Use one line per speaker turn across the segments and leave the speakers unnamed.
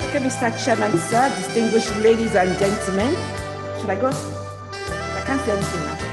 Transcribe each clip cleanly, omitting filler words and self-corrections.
Okay, Mr. Chairman, sir, distinguished ladies and gentlemen. Should I go? I can't say anything now.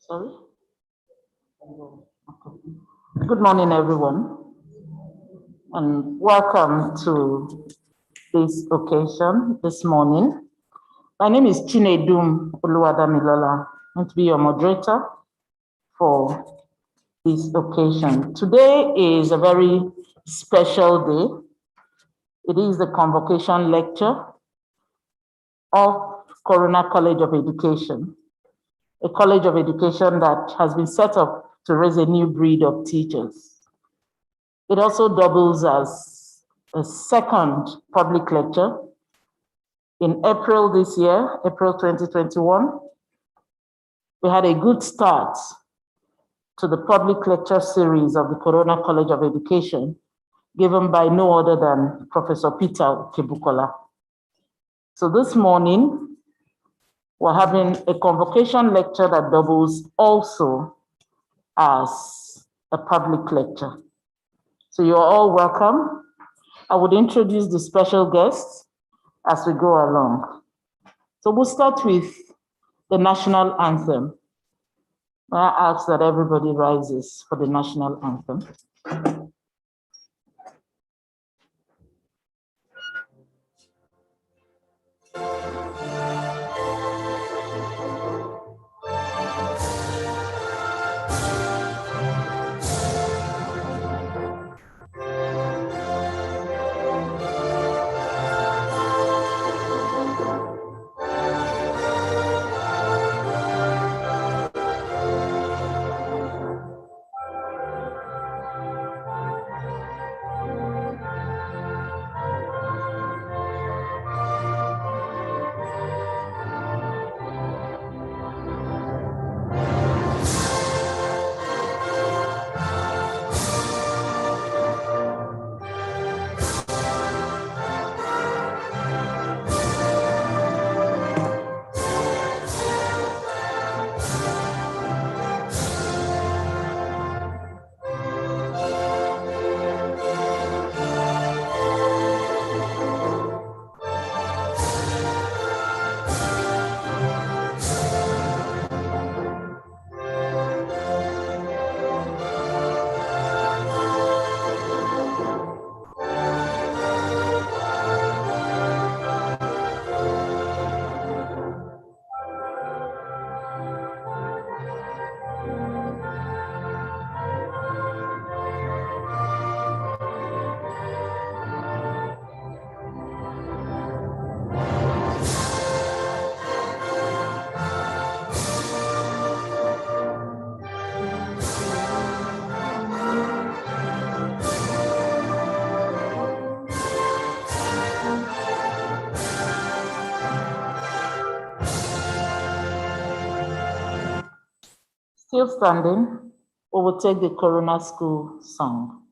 Sorry? Good morning, everyone, and welcome to this occasion this morning. My name is Chinedum Oluwadamilola. I'm going to be your moderator for this occasion. Today is a very special day. It is the convocation lecture of Corona College of Education, a college of education that has been set up to raise a new breed of teachers. It also doubles as a second public lecture. In April this year, April 2021, we had a good start to the public lecture series of the Corona College of Education, given by no other than Professor Peter Kebukola. So this morning, we're having a convocation lecture that doubles also as a public lecture. So you're all welcome. I would introduce the special guests as we go along. So we'll start with the national anthem. May I ask that everybody rises for the national anthem? Still standing, we will take the Corona School song.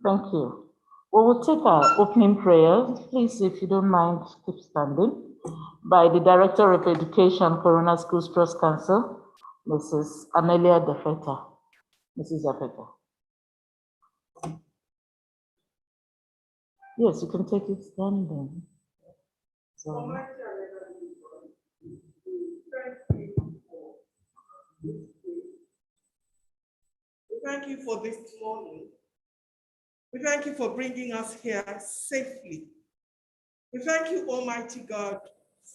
Thank you. We will take our opening prayer. Please, if you don't mind, keep standing. By the Director of Education, Corona Schools Trust Council, Mrs. Amelia Defeta. Mrs. Defeta. Yes, you can take it standing. So.
We thank you for this morning. We thank you for bringing us here safely. We thank you, Almighty God,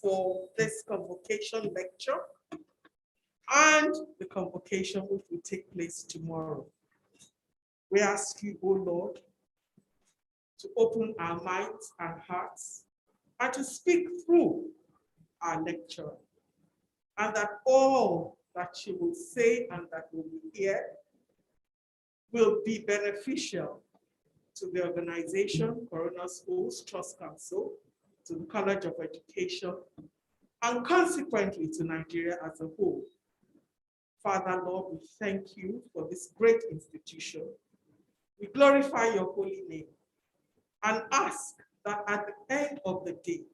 for this convocation lecture and the convocation which will take place tomorrow. We ask you, O Lord, to open our minds and hearts and to speak through our lecture, and that all that she will say and that we will hear will be beneficial to the organization, Corona Schools Trust Council, to the College of Education, and consequently to Nigeria as a whole. Father, Lord, we thank you for this great institution. We glorify your holy name and ask that at the end of the day,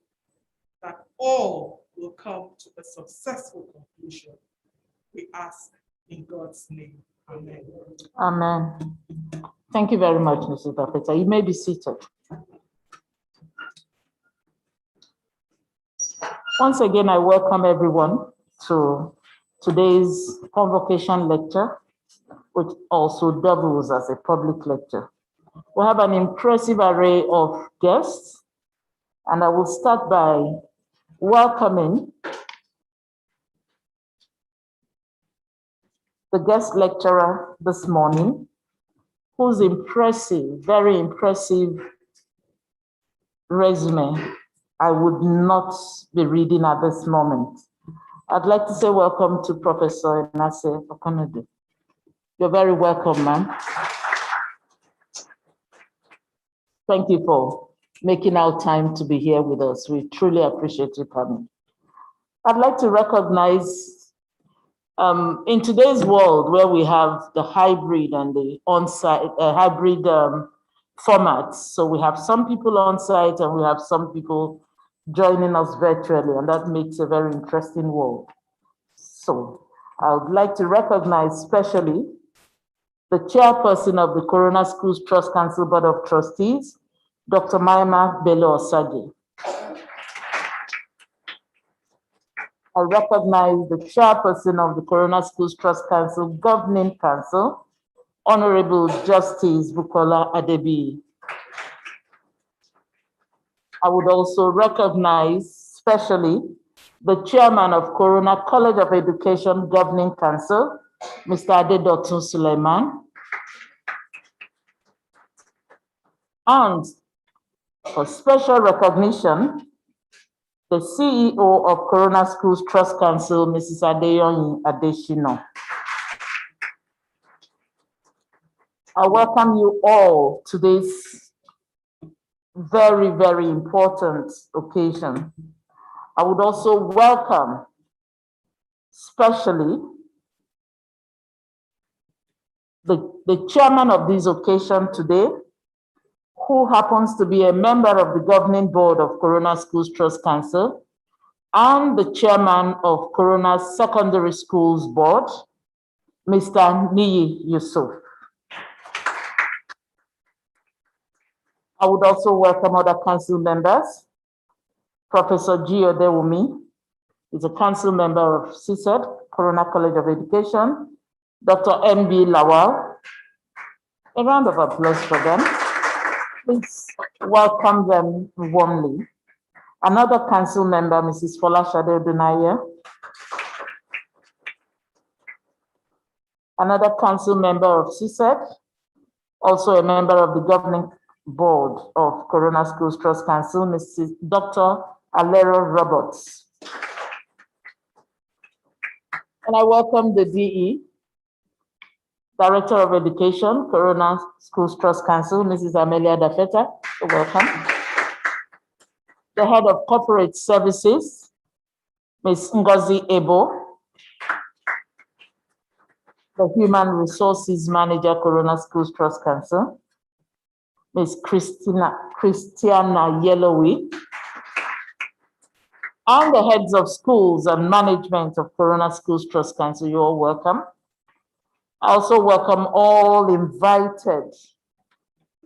that all will come to a successful conclusion. We ask in God's name. Amen.
Amen. Thank you very much, Mrs. Defeta. You may be seated. Once again, I welcome everyone to today's convocation lecture, which also doubles as a public lecture. We have an impressive array of guests, and I will start by welcoming the guest lecturer this morning, whose impressive, very impressive resume I would not be reading at this moment. I'd like to say welcome to Professor Enase Okonodu. You're very welcome, ma'am. Thank you for making out time to be here with us. We truly appreciate you coming. I'd like to recognize, in today's world where we have the hybrid and the on-site, hybrid formats, so we have some people on site and we have some people joining us virtually, and that makes a very interesting world. So I would like to recognize especially the chairperson of the Corona Schools Trust Council Board of Trustees, Dr. Maima Bello Osage. I recognize the chairperson of the Corona Schools Trust Council Governing Council, Honorable Justice Bukola Adebi. I would also recognize especially the chairman of Corona College of Education Governing Council, Mr. Adedotun Suleiman. And for special recognition, the CEO of Corona Schools Trust Council, Mrs. Adeyoyin Adeshino. I welcome you all to this very, very important occasion. I would also welcome, especially, the chairman of this occasion today, who happens to be a member of the governing board of Corona Schools Trust Council and the chairman of Corona Secondary Schools Board, Mr. Niyi Yusuf. I would also welcome other council members. Professor G. Odewumi is a council member of CSED, Corona College of Education. Dr. M.B. Lawal. A round of applause for them. Please welcome them warmly. Another council member, Mrs. Folashade Odunaye. Another council member of CSED, also a member of the governing board of Corona Schools Trust Council, Mrs. Dr. Alero Roberts. And I welcome the DE, Director of Education, Corona Schools Trust Council, Mrs. Amelia Defeta. Welcome. The Head of Corporate Services, Ms. Ngozi Ebo. The Human Resources Manager, Corona Schools Trust Council. Ms. Christiana Yellowy, and the heads of schools and management of Corona Schools Trust Council. You're all welcome. I also welcome all invited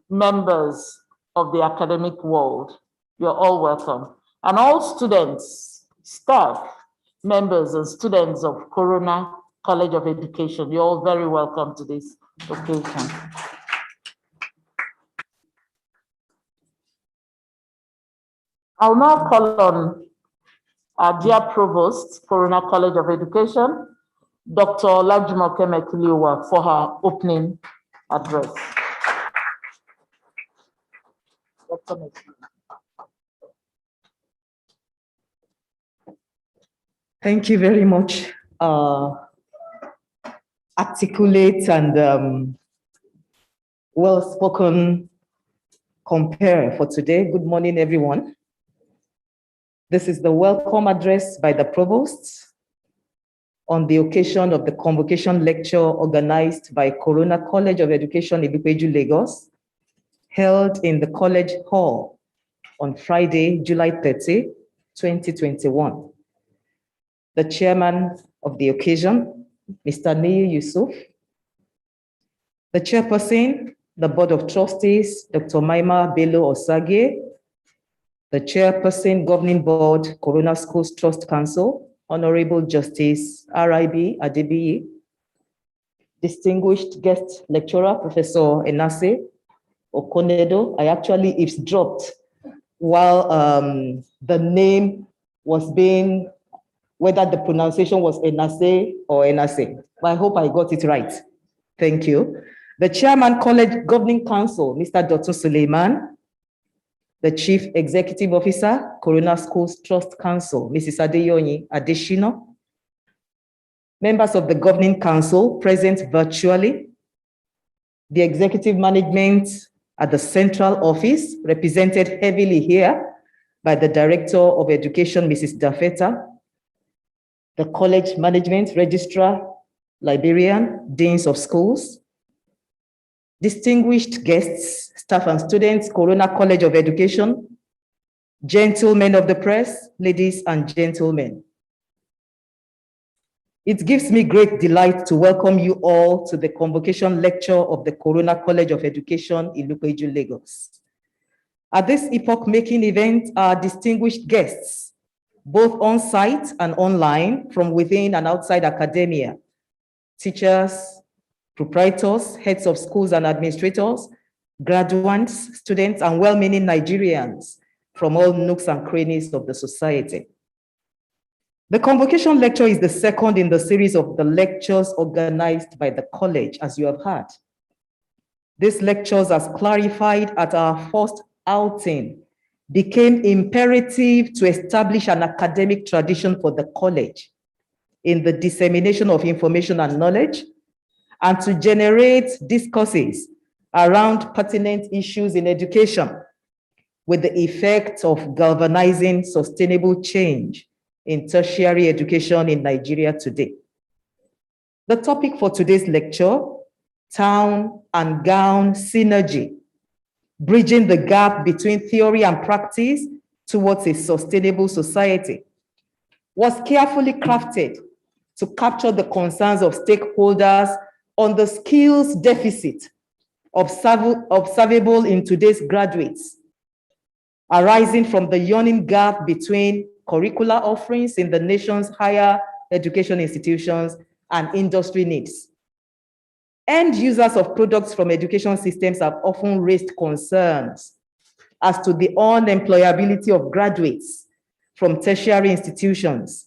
members of the academic world. You're all welcome. And all students, staff, members and students of Corona College of Education, you're all very welcome to this occasion. I'll now call on our dear Provost, Corona College of Education, Dr. Olajumoke Mekiliwa, for her opening address. Dr. Mekiliwa.
Thank you very much. Articulate and well-spoken compare for today. Good morning, everyone. This is the welcome address by the Provost on the occasion of the convocation lecture organized by Corona College of Education, Ilupeju, Lagos, held in the College Hall on Friday, July 30, 2021. The chairman of the occasion, Mr. Niyi Yusuf. The chairperson, the Board of Trustees, Dr. Maima Bello Osage. The chairperson, Governing Board, Corona Schools Trust Council, Honorable Justice R.I.B. Adebiyi. Distinguished guest lecturer, Professor Enase Okonedo. I actually eavesdropped while the name was being, whether the pronunciation was Enase or Enase. But I hope I got it right. Thank you. The Chairman, College Governing Council, Mr. Dr. Suleiman. The Chief Executive Officer, Corona Schools Trust Council, Mrs. Adeyoni Adeshino. Members of the Governing Council present virtually. The Executive Management at the Central Office, represented heavily here by the Director of Education, Mrs. Dafeta. The College Management, Registrar, Librarian, Deans of Schools. Distinguished guests, staff and students, Corona College of Education, gentlemen of the press, ladies and gentlemen. It gives me great delight to welcome you all to the convocation lecture of the Corona College of Education, Ilupeju, Lagos. At this epoch-making event, our distinguished guests, both on-site and online, from within and outside academia, teachers, proprietors, heads of schools and administrators, graduates, students, and well-meaning Nigerians from all nooks and crannies of the society. The convocation lecture is the second in the series of the lectures organized by the college, as you have heard. These lectures, as clarified at our first outing, became imperative to establish an academic tradition for the college in the dissemination of information and knowledge, and to generate discourses around pertinent issues in education with the effect of galvanizing sustainable change in tertiary education in Nigeria today. The topic for today's lecture, Town and Gown Synergy, bridging the gap between theory and practice towards a sustainable society, was carefully crafted to capture the concerns of stakeholders on the skills deficit observable in today's graduates, arising from the yawning gap between curricular offerings in the nation's higher education institutions and industry needs. End users of products from education systems have often raised concerns as to the unemployability of graduates from tertiary institutions.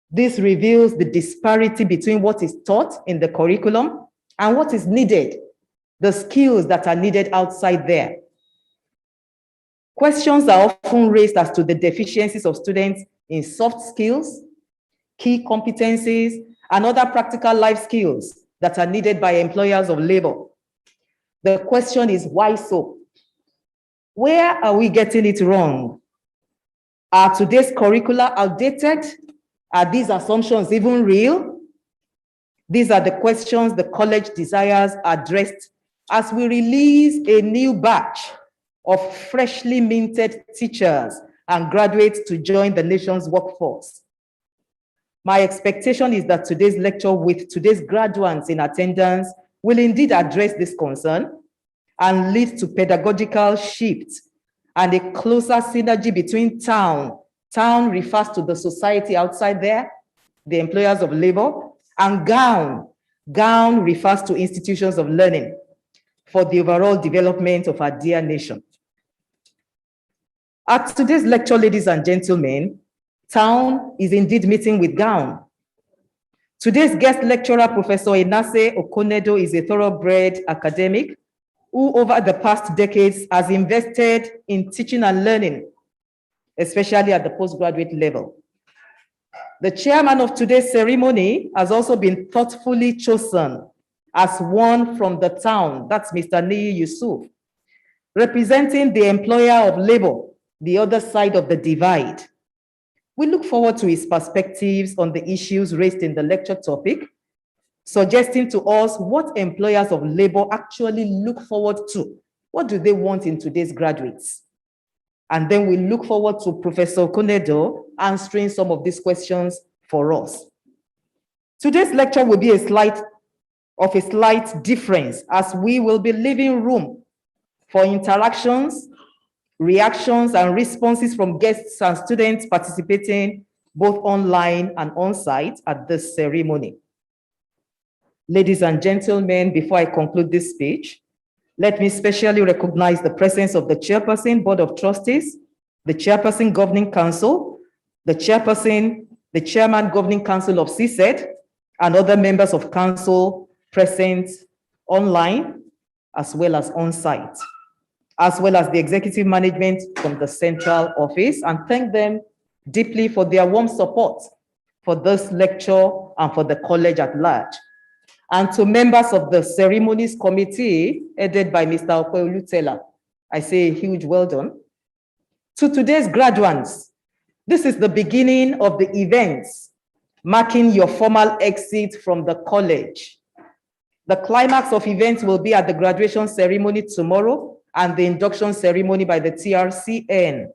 This reveals the disparity between what is taught in the curriculum and what is needed, the skills that are needed outside there. Questions are often raised as to the deficiencies of students in soft skills, key competencies, and other practical life skills that are needed by employers of labor. The question is, why so? Where are we getting it wrong? Are today's curricula outdated? Are these assumptions even real? These are the questions the college desires addressed as we release a new batch of freshly minted teachers and graduates to join the nation's workforce. My expectation is that today's lecture with today's graduates in attendance will indeed address this concern and lead to pedagogical shifts and a closer synergy between town. Town refers to the society outside there, the employers of labor, and gown. Gown refers to institutions of learning for the overall development of our dear nation. At today's lecture, ladies and gentlemen, town is indeed meeting with gown. Today's guest lecturer, Professor Enase Okonedo, is a thoroughbred academic who over the past decades has invested in teaching and learning, especially at the postgraduate level. The chairman of today's ceremony has also been thoughtfully chosen as one from the town, that's Mr. Niyi Yusuf, representing the employer of labor, the other side of the divide. We look forward to his perspectives on the issues raised in the lecture topic, suggesting to us what employers of labor actually look forward to. What do they want in today's graduates? And then we look forward to Professor Konedo answering some of these questions for us. Today's lecture will be a slight difference, as we will be leaving room for interactions, reactions, and responses from guests and students participating both online and on-site at this ceremony. Ladies and gentlemen, before I conclude this speech, let me specially recognize the presence of the Chairperson, Board of Trustees, the Chairperson, Governing Council, the Chairman, Governing Council of CSED, and other members of Council present online as well as on-site, as well as the executive management from the central office, and thank them deeply for their warm support for this lecture and for the college at large. And to members of the ceremonies committee headed by Mr. Okweolu, I say a huge well done. To today's graduates, this is the beginning of the events marking your formal exit from the college. The climax of events will be at the graduation ceremony tomorrow and the induction ceremony by the TRCN,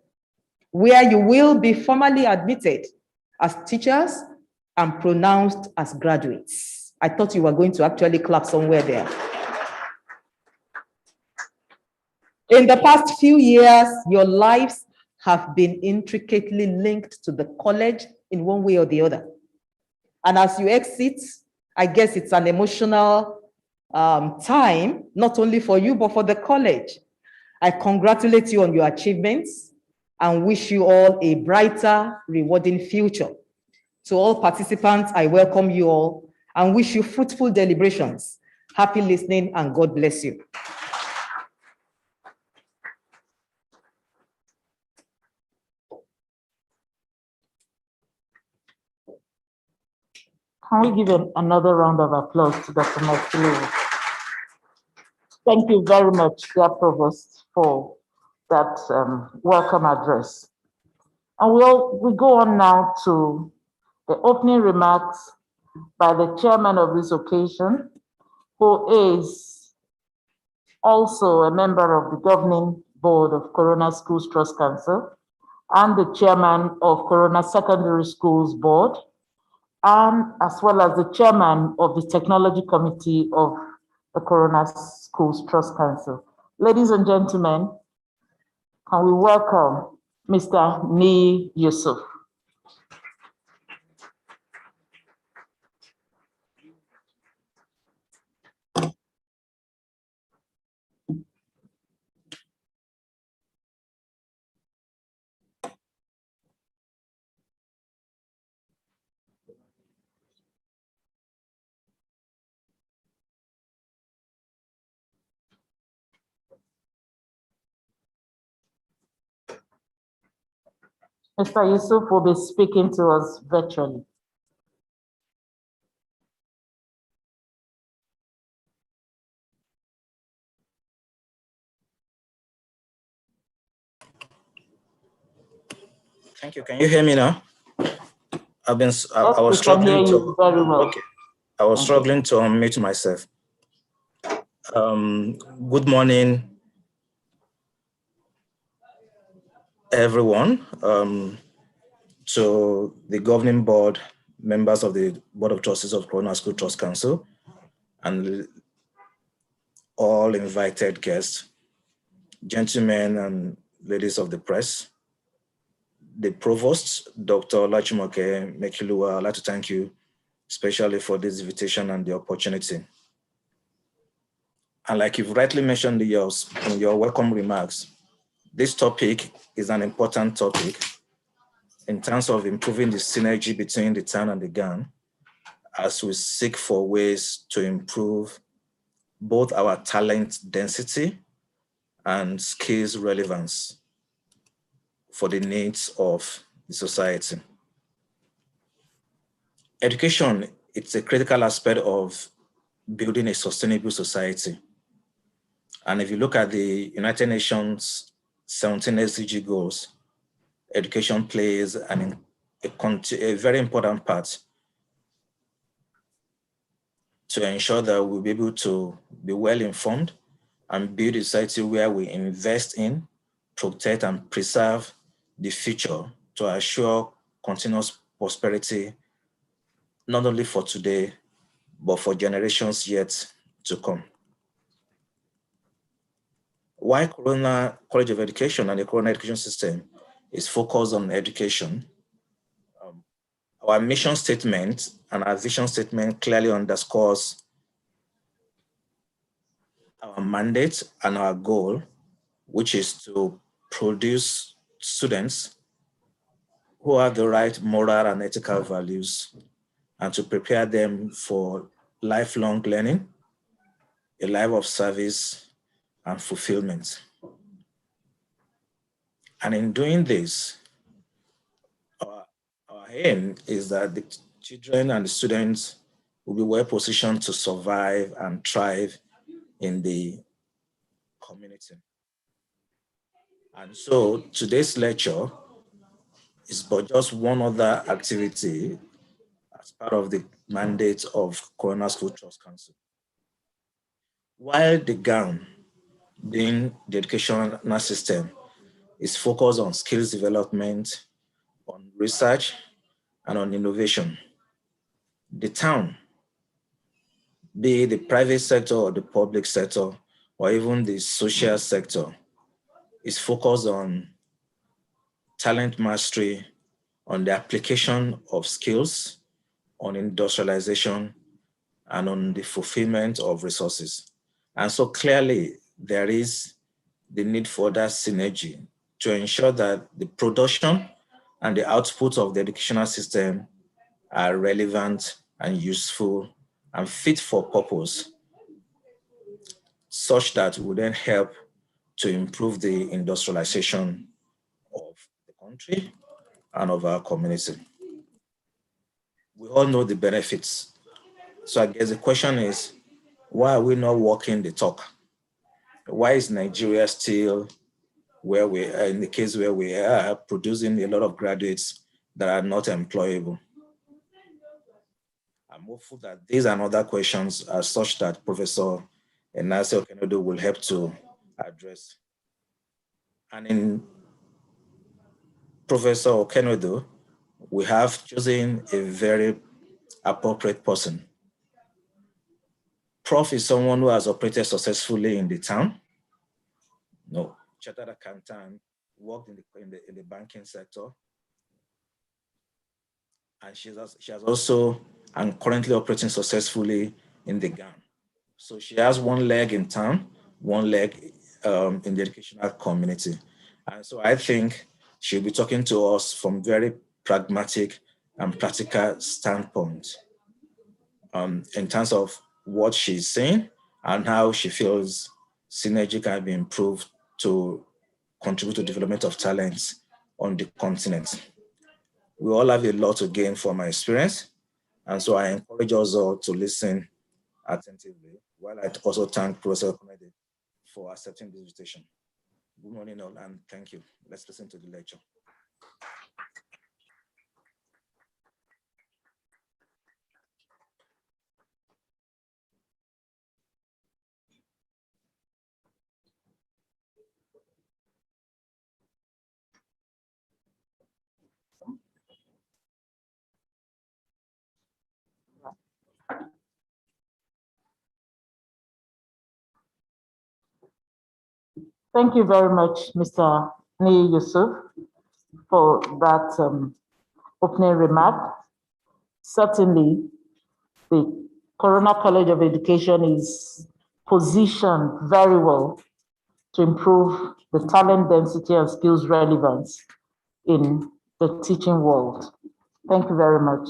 where you will be formally admitted as teachers and pronounced as graduates. I thought you were going to actually clap somewhere there. In the past few years, your lives have been intricately linked to the college in one way or the other. And as you exit, I guess it's an emotional time, not only for you, but for the college. I congratulate you on your achievements and wish you all a brighter, rewarding future. To all participants, I welcome you all and wish you fruitful deliberations. Happy listening and God bless you.
Can we give another round of applause to Dr. Makilu? Thank you very much, dear Provost, for that welcome address. And we go on now to the opening remarks by the chairman of this occasion, who is also a member of the governing board of Corona Schools Trust Council and the chairman of Corona Secondary Schools Board, and as well as the chairman of the technology committee of the Corona Schools Trust Council. Ladies and gentlemen, can we welcome Mr. Niyi Yusuf. Mr. Yusuf will be speaking to us virtually.
Thank you. Can you hear me now? I was struggling to.
Very well.
Okay. I was struggling to unmute myself. Good morning, everyone. To the governing board, members of the Board of Trustees of Corona School Trust Council, and all invited guests, gentlemen and ladies of the press, the provost, Dr. Olajumoke Mekiluwa, I'd like to thank you especially for this invitation and the opportunity. And like you've rightly mentioned in your welcome remarks, this topic is an important topic in terms of improving the synergy between the town and the GAN as we seek for ways to improve both our talent density and skills relevance for the needs of the society. Education, it's a critical aspect of building a sustainable society. And if you look at the United Nations 17 SDG goals, education plays a very important part to ensure that we'll be able to be well informed and build a society where we invest in, protect, and preserve the future to assure continuous prosperity, not only for today, but for generations yet to come. Why Corona College of Education and the Corona Education System is focused on education, our mission statement and our vision statement clearly underscores our mandate and our goal, which is to produce students who have the right moral and ethical values and to prepare them for lifelong learning, a life of service and fulfillment. And in doing this, our aim is that the children and the students will be well positioned to survive and thrive in the community. And so today's lecture is but just one other activity as part of the mandate of Corona School Trust Council. While the GAN, being the educational system, is focused on skills development, on research, and on innovation, the town, be it the private sector or the public sector, or even the social sector, is focused on talent mastery, on the application of skills, on industrialization, and on the fulfillment of resources. And so clearly, there is the need for that synergy to ensure that the production and the output of the educational system are relevant and useful and fit for purpose, such that would then help to improve the industrialization of the country and of our community. We all know the benefits. So I guess the question is, why are we not walking the talk? Why is Nigeria still where we are, in the case where we are, producing a lot of graduates that are not employable? I'm hopeful that these and other questions are such that Professor Enase Okenodo will help to address. And in Professor Okenodo, we have chosen a very appropriate person. Prof is someone who has operated successfully in the town. No, chartered accountant, worked in the banking sector. And she has also, and currently operating successfully in the GAN. So she has one leg in town, one leg in the educational community. And so I think she'll be talking to us from very pragmatic and practical standpoint in terms of what she's saying and how she feels synergy can be improved to contribute to the development of talents on the continent. We all have a lot to gain from my experience. And so I encourage us all to listen attentively, while I also thank Professor Okomede for accepting this invitation. Good morning all, and thank you. Let's listen to the lecture.
Thank you very much, Mr. Ni Yusuf, for that opening remark. Certainly, the Corona College of Education is positioned very well to improve the talent density and skills relevance in the teaching world. Thank you very much.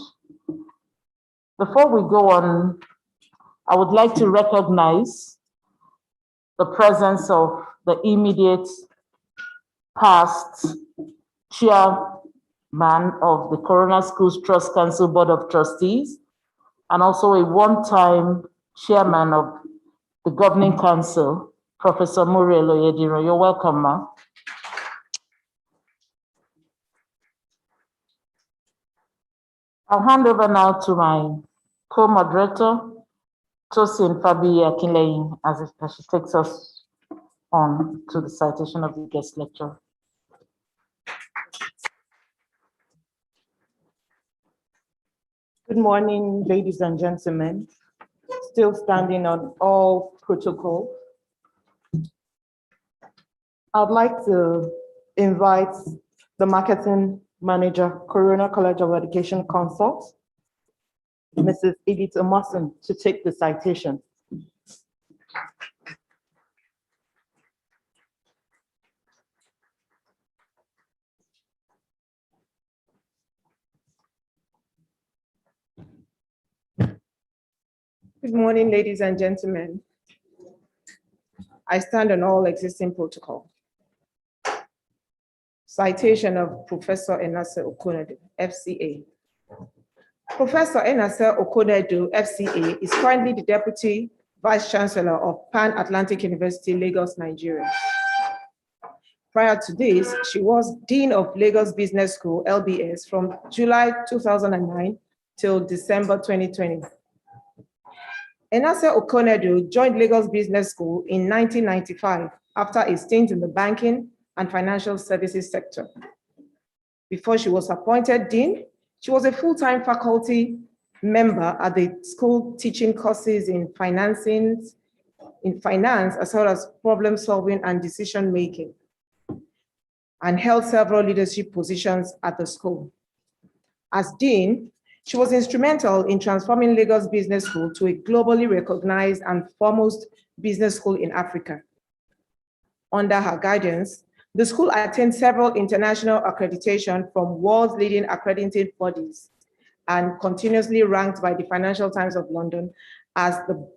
Before we go on, I would like to recognize the presence of the immediate past chairman of the Corona Schools Trust Council Board of Trustees, and also a one-time chairman of the Governing Council, Professor Muriel Oyediro. You're welcome, ma. I'll hand over now to my co-moderator, Tosin Fabi Akinleyin, as she takes us on to the citation of the guest lecturer.
Good morning, ladies and gentlemen. Still standing on all protocol. I'd like to invite the marketing manager, Corona College of Education Consult, Mrs. Edith Emerson, to take the citation. Good morning, ladies and gentlemen. I stand on all existing protocol. Citation of Professor Enase Okonedu, FCA. Professor Enase Okonedu, FCA, is currently the Deputy Vice Chancellor of Pan-Atlantic University, Lagos, Nigeria. Prior to this, she was Dean of Lagos Business School, LBS, from July 2009 till December 2020. Enase Okonedu joined Lagos Business School in 1995 after a stint in the banking and financial services sector. Before she was appointed dean, she was a full-time faculty member at the school teaching courses in finance, as well as problem solving and decision making, and held several leadership positions at the school. As dean, she was instrumental in transforming Lagos Business School to a globally recognized and foremost business school in Africa. Under her guidance, the school attained several international accreditation from world's leading accrediting bodies and continuously ranked by the Financial Times of London as the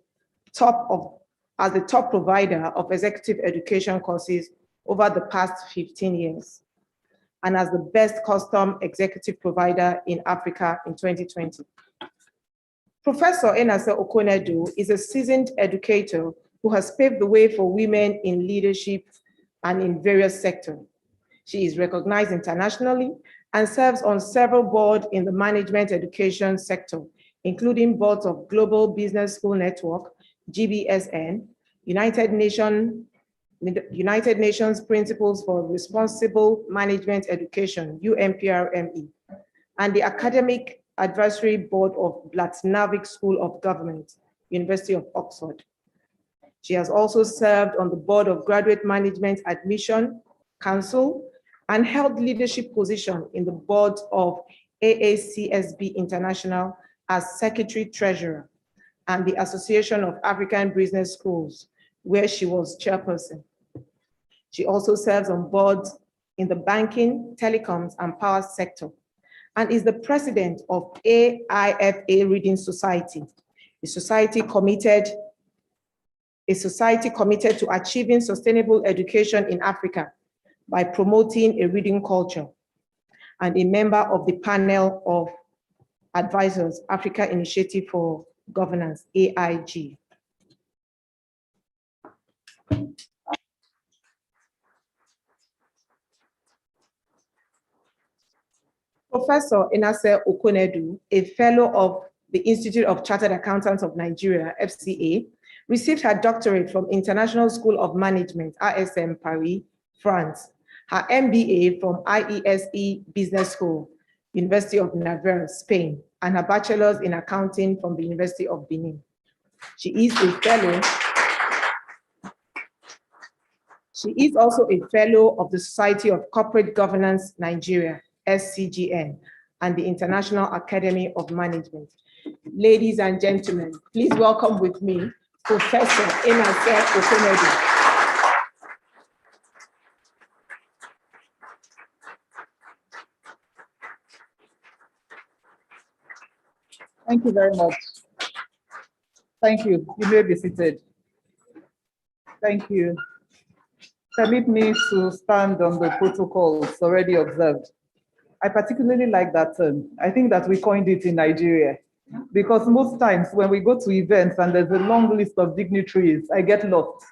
top provider of executive education courses over the past 15 years, and as the best custom executive provider in Africa in 2020. Professor Enase Okonedu is a seasoned educator who has paved the way for women in leadership and in various sectors. She is recognized internationally and serves on several boards in the management education sector, including boards of Global Business School Network, GBSN, United Nations Principles for Responsible Management Education, UNPRME, and the Academic Advisory Board of Blatnavik School of Government, University of Oxford. She has also served on the board of Graduate Management Admission Council and held leadership position in the board of AACSB International as Secretary Treasurer and the Association of African Business Schools, where she was chairperson. She also serves on boards in the banking, telecoms, and power sector, and is the president of AIFA Reading Society, a society committed to achieving sustainable education in Africa by promoting a reading culture, and a member of the panel of advisors, Africa Initiative for Governance, AIG. Professor Enase Okonedu, a fellow of the Institute of Chartered Accountants of Nigeria, FCA, received her doctorate from International School of Management, ISM Paris, France, her MBA from IESE Business School, University of Navarre, Spain, and her bachelor's in accounting from the University of Benin. She is a fellow She is also a fellow of the Society of Corporate Governance Nigeria, SCGN, and the International Academy of Management. Ladies and gentlemen, please welcome with me Professor Enase Okonedu.
Thank you very much. Thank you. You may be seated. Thank you. Permit me to stand on the protocols already observed. I particularly like that term. I think that we coined it in Nigeria because most times when we go to events and there's a long list of dignitaries, I get lost.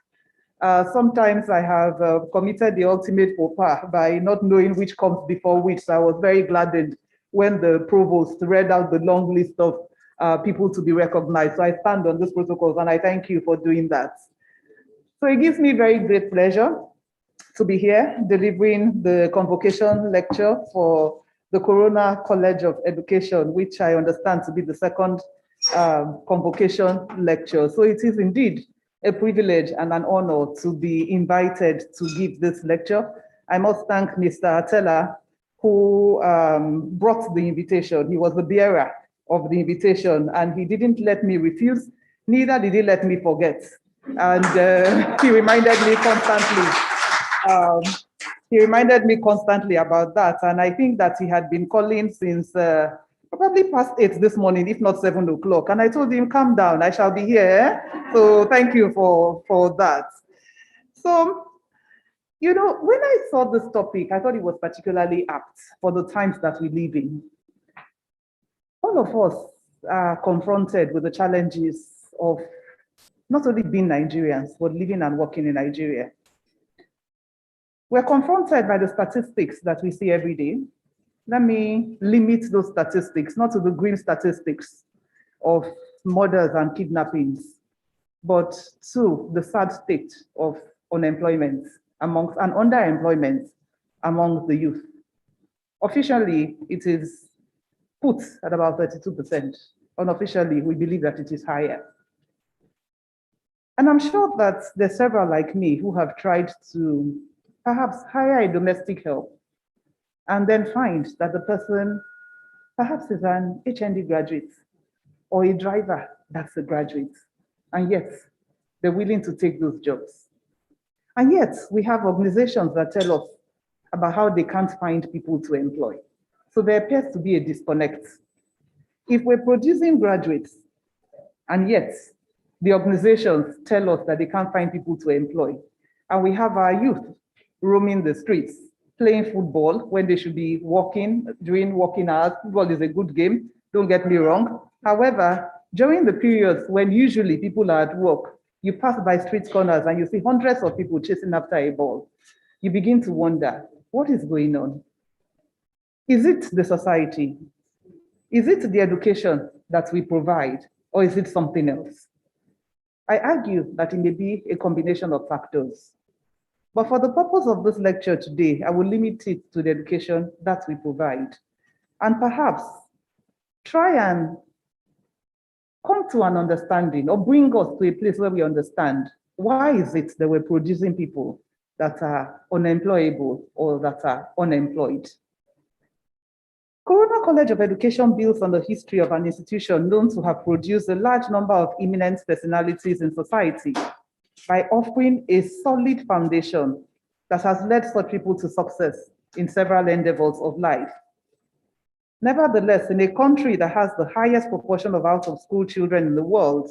Sometimes I have committed the ultimate faux pas by not knowing which comes before which. So I was very gladdened when the provost read out the long list of people to be recognized. So I stand on these protocols and I thank you for doing that. So it gives me very great pleasure to be here delivering the convocation lecture for the Corona College of Education, which I understand to be the second convocation lecture. So it is indeed a privilege and an honor to be invited to give this lecture. I must thank Mr. Atela, who brought the invitation. He was the bearer of the invitation and he didn't let me refuse, neither did he let me forget. And he reminded me constantly. He reminded me constantly about that. And I think that he had been calling since probably past 8 this morning, if not 7 o'clock. And I told him, calm down, I shall be here. So thank you for that. So, you know, when I saw this topic, I thought it was particularly apt for the times that we live in. All of us are confronted with the challenges of not only being Nigerians, but living and working in Nigeria. We're confronted by the statistics that we see every day. Let me limit those statistics, not to the green statistics of murders and kidnappings, but to the sad state of unemployment amongst and underemployment among the youth. Officially, it is put at about 32%. Unofficially, we believe that it is higher. And I'm sure that there's several like me who have tried to perhaps hire a domestic help and then find that the person perhaps is an HND graduate or a driver that's a graduate, and yet they're willing to take those jobs. And yet we have organizations that tell us about how they can't find people to employ. So there appears to be a disconnect. If we're producing graduates and yet the organizations tell us that they can't find people to employ, and we have our youth roaming the streets, playing football when they should be walking during working hours. Football is a good game, don't get me wrong. However, during the periods when usually people are at work, you pass by street corners and you see hundreds of people chasing after a ball. You begin to wonder, what is going on? Is it the society? Is it the education that we provide, or is it something else? I argue that it may be a combination of factors. But for the purpose of this lecture today, I will limit it to the education that we provide, and perhaps try and come to an understanding or bring us to a place where we understand why is it that we're producing people that are unemployable or that are unemployed. Corona College of Education builds on the history of an institution known to have produced a large number of eminent personalities in society by offering a solid foundation that has led such people to success in several endeavors of life. Nevertheless, in a country that has the highest proportion of out-of-school children in the world,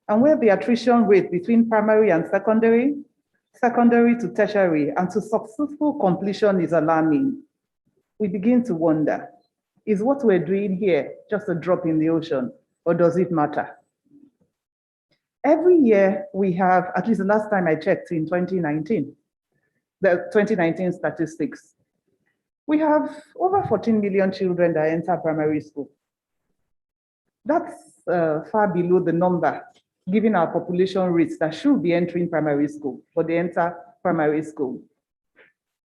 and where the attrition rate between primary and secondary, secondary to tertiary, and to successful completion is alarming, we begin to wonder, is what we're doing here just a drop in the ocean, or does it matter? Every year we have, at least the last time I checked in 2019, the 2019 statistics, we have over 14 million children that enter primary school. That's far below the number, given our population rates that should be entering primary school, but they enter primary school.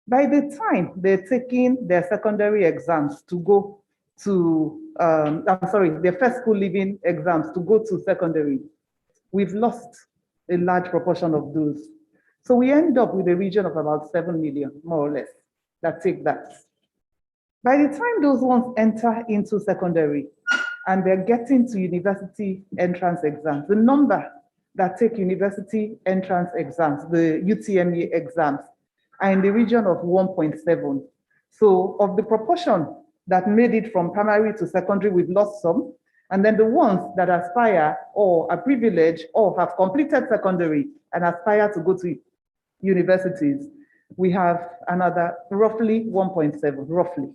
By the time they're taking their secondary exams to go to, their first school leaving exams to go to secondary, we've lost a large proportion of those. So we end up with a region of about 7 million, more or less, that take that. By the time those ones enter into secondary and they're getting to university entrance exams, the number that take university entrance exams, the UTME exams, are in the region of 1.7. So of the proportion that made it from primary to secondary, we've lost some. And then the ones that aspire or are privileged or have completed secondary and aspire to go to universities, we have another roughly 1.7, roughly.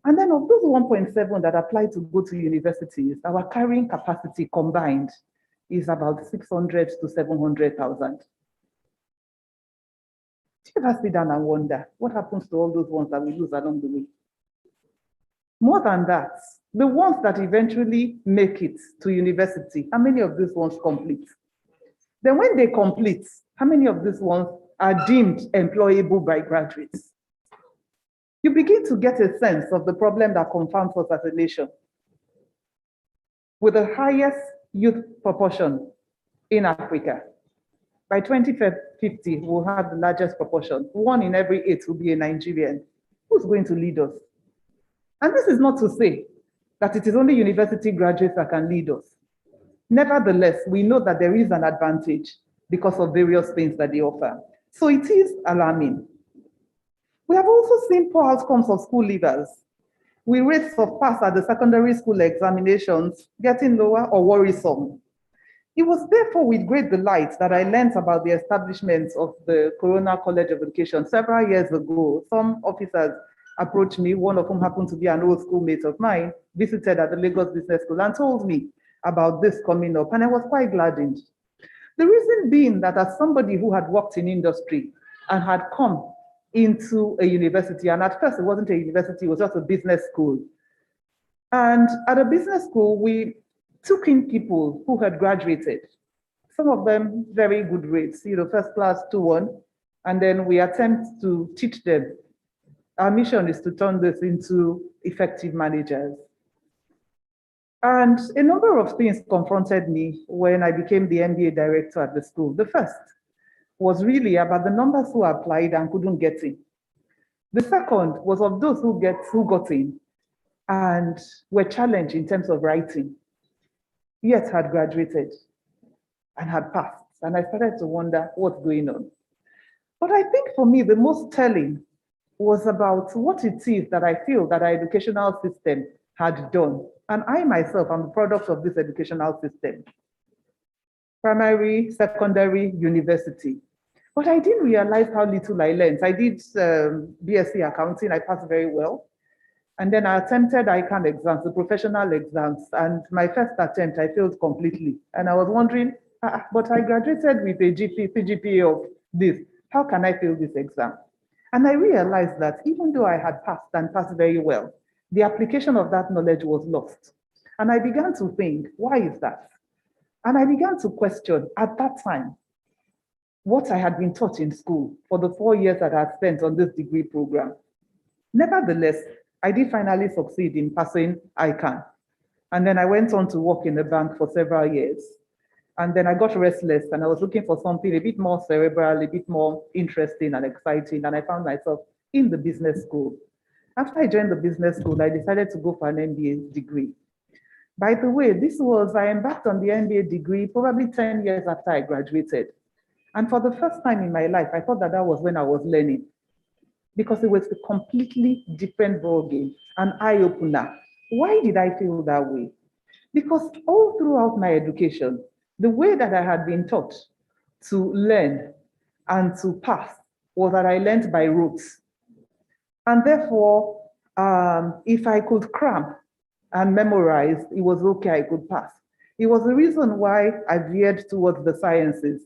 And then of those 1.7 that apply to go to universities, our carrying capacity combined is about 600 to 700,000. Do you ever sit down and wonder what happens to all those ones that we lose along the way? More than that, the ones that eventually make it to university, how many of these ones complete? Then when they complete, how many of these ones are deemed employable by graduates? You begin to get a sense of the problem that confounds us as a nation. With the highest youth proportion in Africa, by 2050, we'll have the largest proportion. 1 in every 8 will be a Nigerian. Who's going to lead us? And this is not to say that it is only university graduates that can lead us. Nevertheless, we know that there is an advantage because of various things that they offer. So it is alarming. We have also seen poor outcomes of school leavers. We rates of pass at the secondary school examinations getting lower or worrisome. It was therefore with great delight that I learned about the establishment of the Corona College of Education several years ago. Some officers approached me, one of whom happened to be an old schoolmate of mine, visited at the Lagos Business School and told me about this coming up, and I was quite gladdened. The reason being that as somebody who had worked in industry and had come into a university, and at first it wasn't a university, it was just a business school. And at a business school, we took in people who had graduated, some of them very good rates, first class 2-1, and then we attempt to teach them. Our mission is to turn this into effective managers. And a number of things confronted me when I became the MBA director at the school. The first was really about the numbers who applied and couldn't get in. The second was of those who got in and were challenged in terms of writing, yet had graduated and had passed. And I started to wonder what's going on. But I think for me, the most telling was about what it is that I feel that our educational system had done. And I myself am a product of this educational system. Primary, secondary, university. But I didn't realize how little I learned. I did BSc accounting, I passed very well. And then I attempted ICANN exams, the professional exams. And my first attempt, I failed completely. And I was wondering, but I graduated with a CGPA of this. How can I fail this exam? And I realized that even though I had passed and passed very well, the application of that knowledge was lost. And I began to think, why is that? And I began to question at that time what I had been taught in school for the 4 years that I had spent on this degree program. Nevertheless, I did finally succeed in passing ICANN. And then I went on to work in the bank for several years. And then I got restless and I was looking for something a bit more cerebral, a bit more interesting and exciting. And I found myself in the business school. After I joined the business school, I decided to go for an MBA degree. By the way, I embarked on the MBA degree probably 10 years after I graduated. And for the first time in my life, I thought that was when I was learning, because it was a completely different ballgame, an eye-opener. Why did I feel that way? Because all throughout my education, the way that I had been taught to learn and to pass was that I learned by rote. And therefore, if I could cram and memorize, it was okay, I could pass. It was the reason why I veered towards the sciences,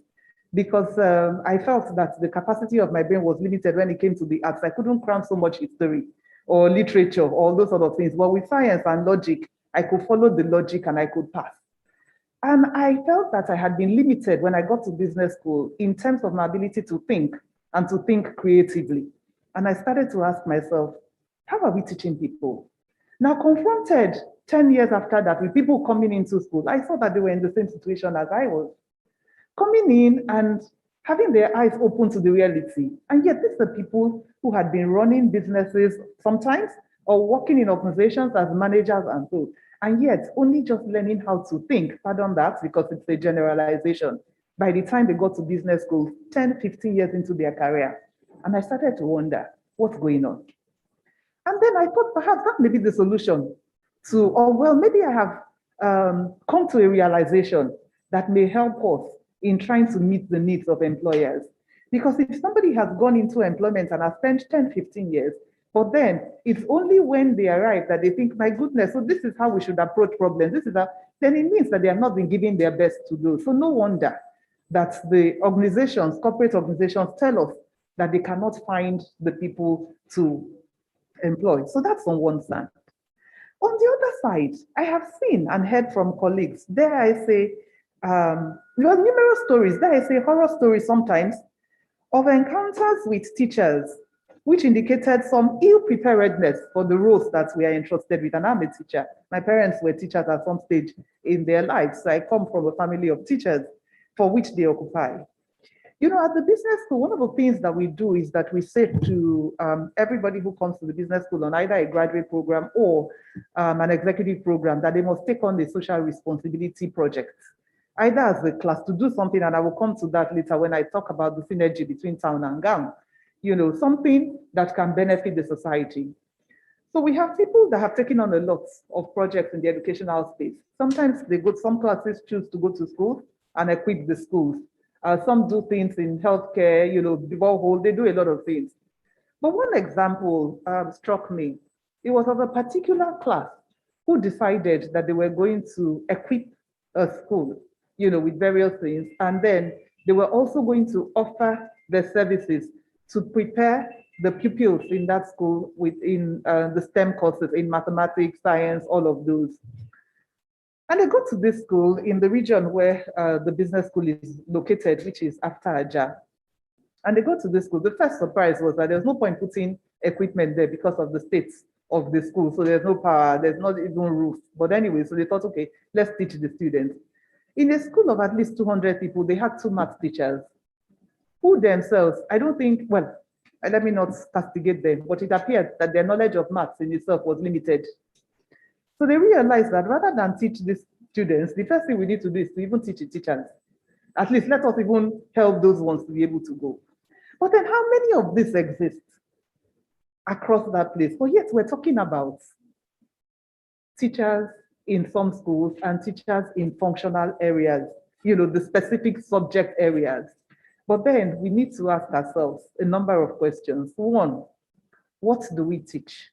because I felt that the capacity of my brain was limited when it came to the arts. I couldn't cram so much history or literature, or all those sort of things. But with science and logic, I could follow the logic and I could pass. And I felt that I had been limited when I got to business school in terms of my ability to think and to think creatively. And I started to ask myself, how are we teaching people? Now, confronted 10 years after that with people coming into school, I saw that they were in the same situation as I was. Coming in and having their eyes open to the reality. And yet these are people who had been running businesses sometimes or working in organizations as managers and so, and yet only just learning how to think, pardon that, because it's a generalization, by the time they got to business school, 10, 15 years into their career. And I started to wonder, what's going on? And then I thought perhaps that may be the solution to, or well, maybe I have come to a realization that may help us in trying to meet the needs of employers. Because if somebody has gone into employment and has spent 10, 15 years, but then it's only when they arrive that they think, my goodness, so this is how we should approach problems. This is how, then it means that they have not been giving their best to do. So no wonder that the organizations, corporate organizations tell us that they cannot find the people to employ. So that's on one side. On the other side, I have seen and heard from colleagues, dare I say, there are numerous stories, dare I say horror stories sometimes, of encounters with teachers, which indicated some ill preparedness for the roles that we are entrusted with. And I'm a teacher. My parents were teachers at some stage in their lives. So I come from a family of teachers for which they occupy. You know, at the business school, one of the things that we do is that we say to everybody who comes to the business school on either a graduate program or an executive program that they must take on the social responsibility project, either as a class to do something, and I will come to that later when I talk about the synergy between town and gown, you know, something that can benefit the society. So we have people that have taken on a lot of projects in the educational space. Sometimes they go, some classes choose to go to schools and equip the schools. Some do things in healthcare, you know, borehole, they do a lot of things. But one example struck me. It was of a particular class who decided that they were going to equip a school, you know, with various things. And then they were also going to offer their services to prepare the pupils in that school within the STEM courses in mathematics, science, all of those. And I got to this school in the region where the business school is located, which is after Aja. And they got to this school. The first surprise was that there's no point putting equipment there because of the state of the school. So there's no power, there's not even roof. But anyway, so they thought, okay, let's teach the students. In a school of at least 200 people, they had 2 math teachers who themselves, I don't think, well, let me not castigate them, but it appeared that their knowledge of maths in itself was limited. So they realized that rather than teach these students, the first thing we need to do is to even teach the teachers. At least let us even help those ones to be able to go. But then how many of this exist across that place? But yet we're talking about teachers in some schools and teachers in functional areas, you know, the specific subject areas. But then we need to ask ourselves a number of questions. 1, what do we teach?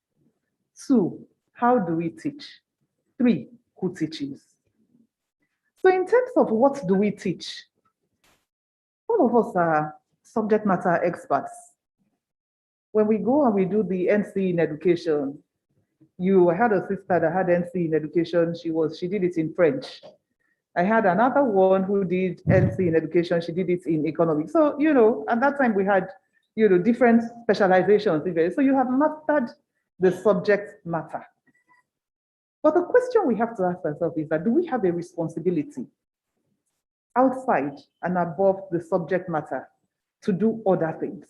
2, how do we teach? 3, who teaches? So in terms of what do we teach, all of us are subject matter experts. When we go and we do the NC in education, I had a sister that had NC in education, she did it in French. I had another one who did NC in education, she did it in economics. So, you know, at that time we had, you know, different specializations. So you have mastered the subject matter. But the question we have to ask ourselves is that, do we have a responsibility outside and above the subject matter to do other things?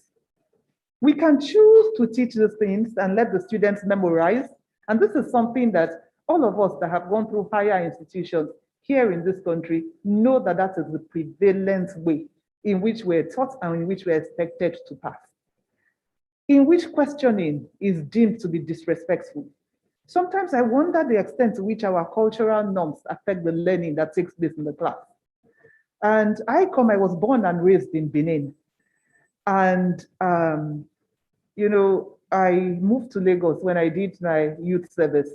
We can choose to teach these things and let the students memorize. And this is something that all of us that have gone through higher institutions here in this country know that that is the prevalent way in which we're taught and in which we're expected to pass. In which questioning is deemed to be disrespectful. Sometimes I wonder the extent to which our cultural norms affect the learning that takes place in the class. And I was born and raised in Benin. And, you know, I moved to Lagos when I did my youth service.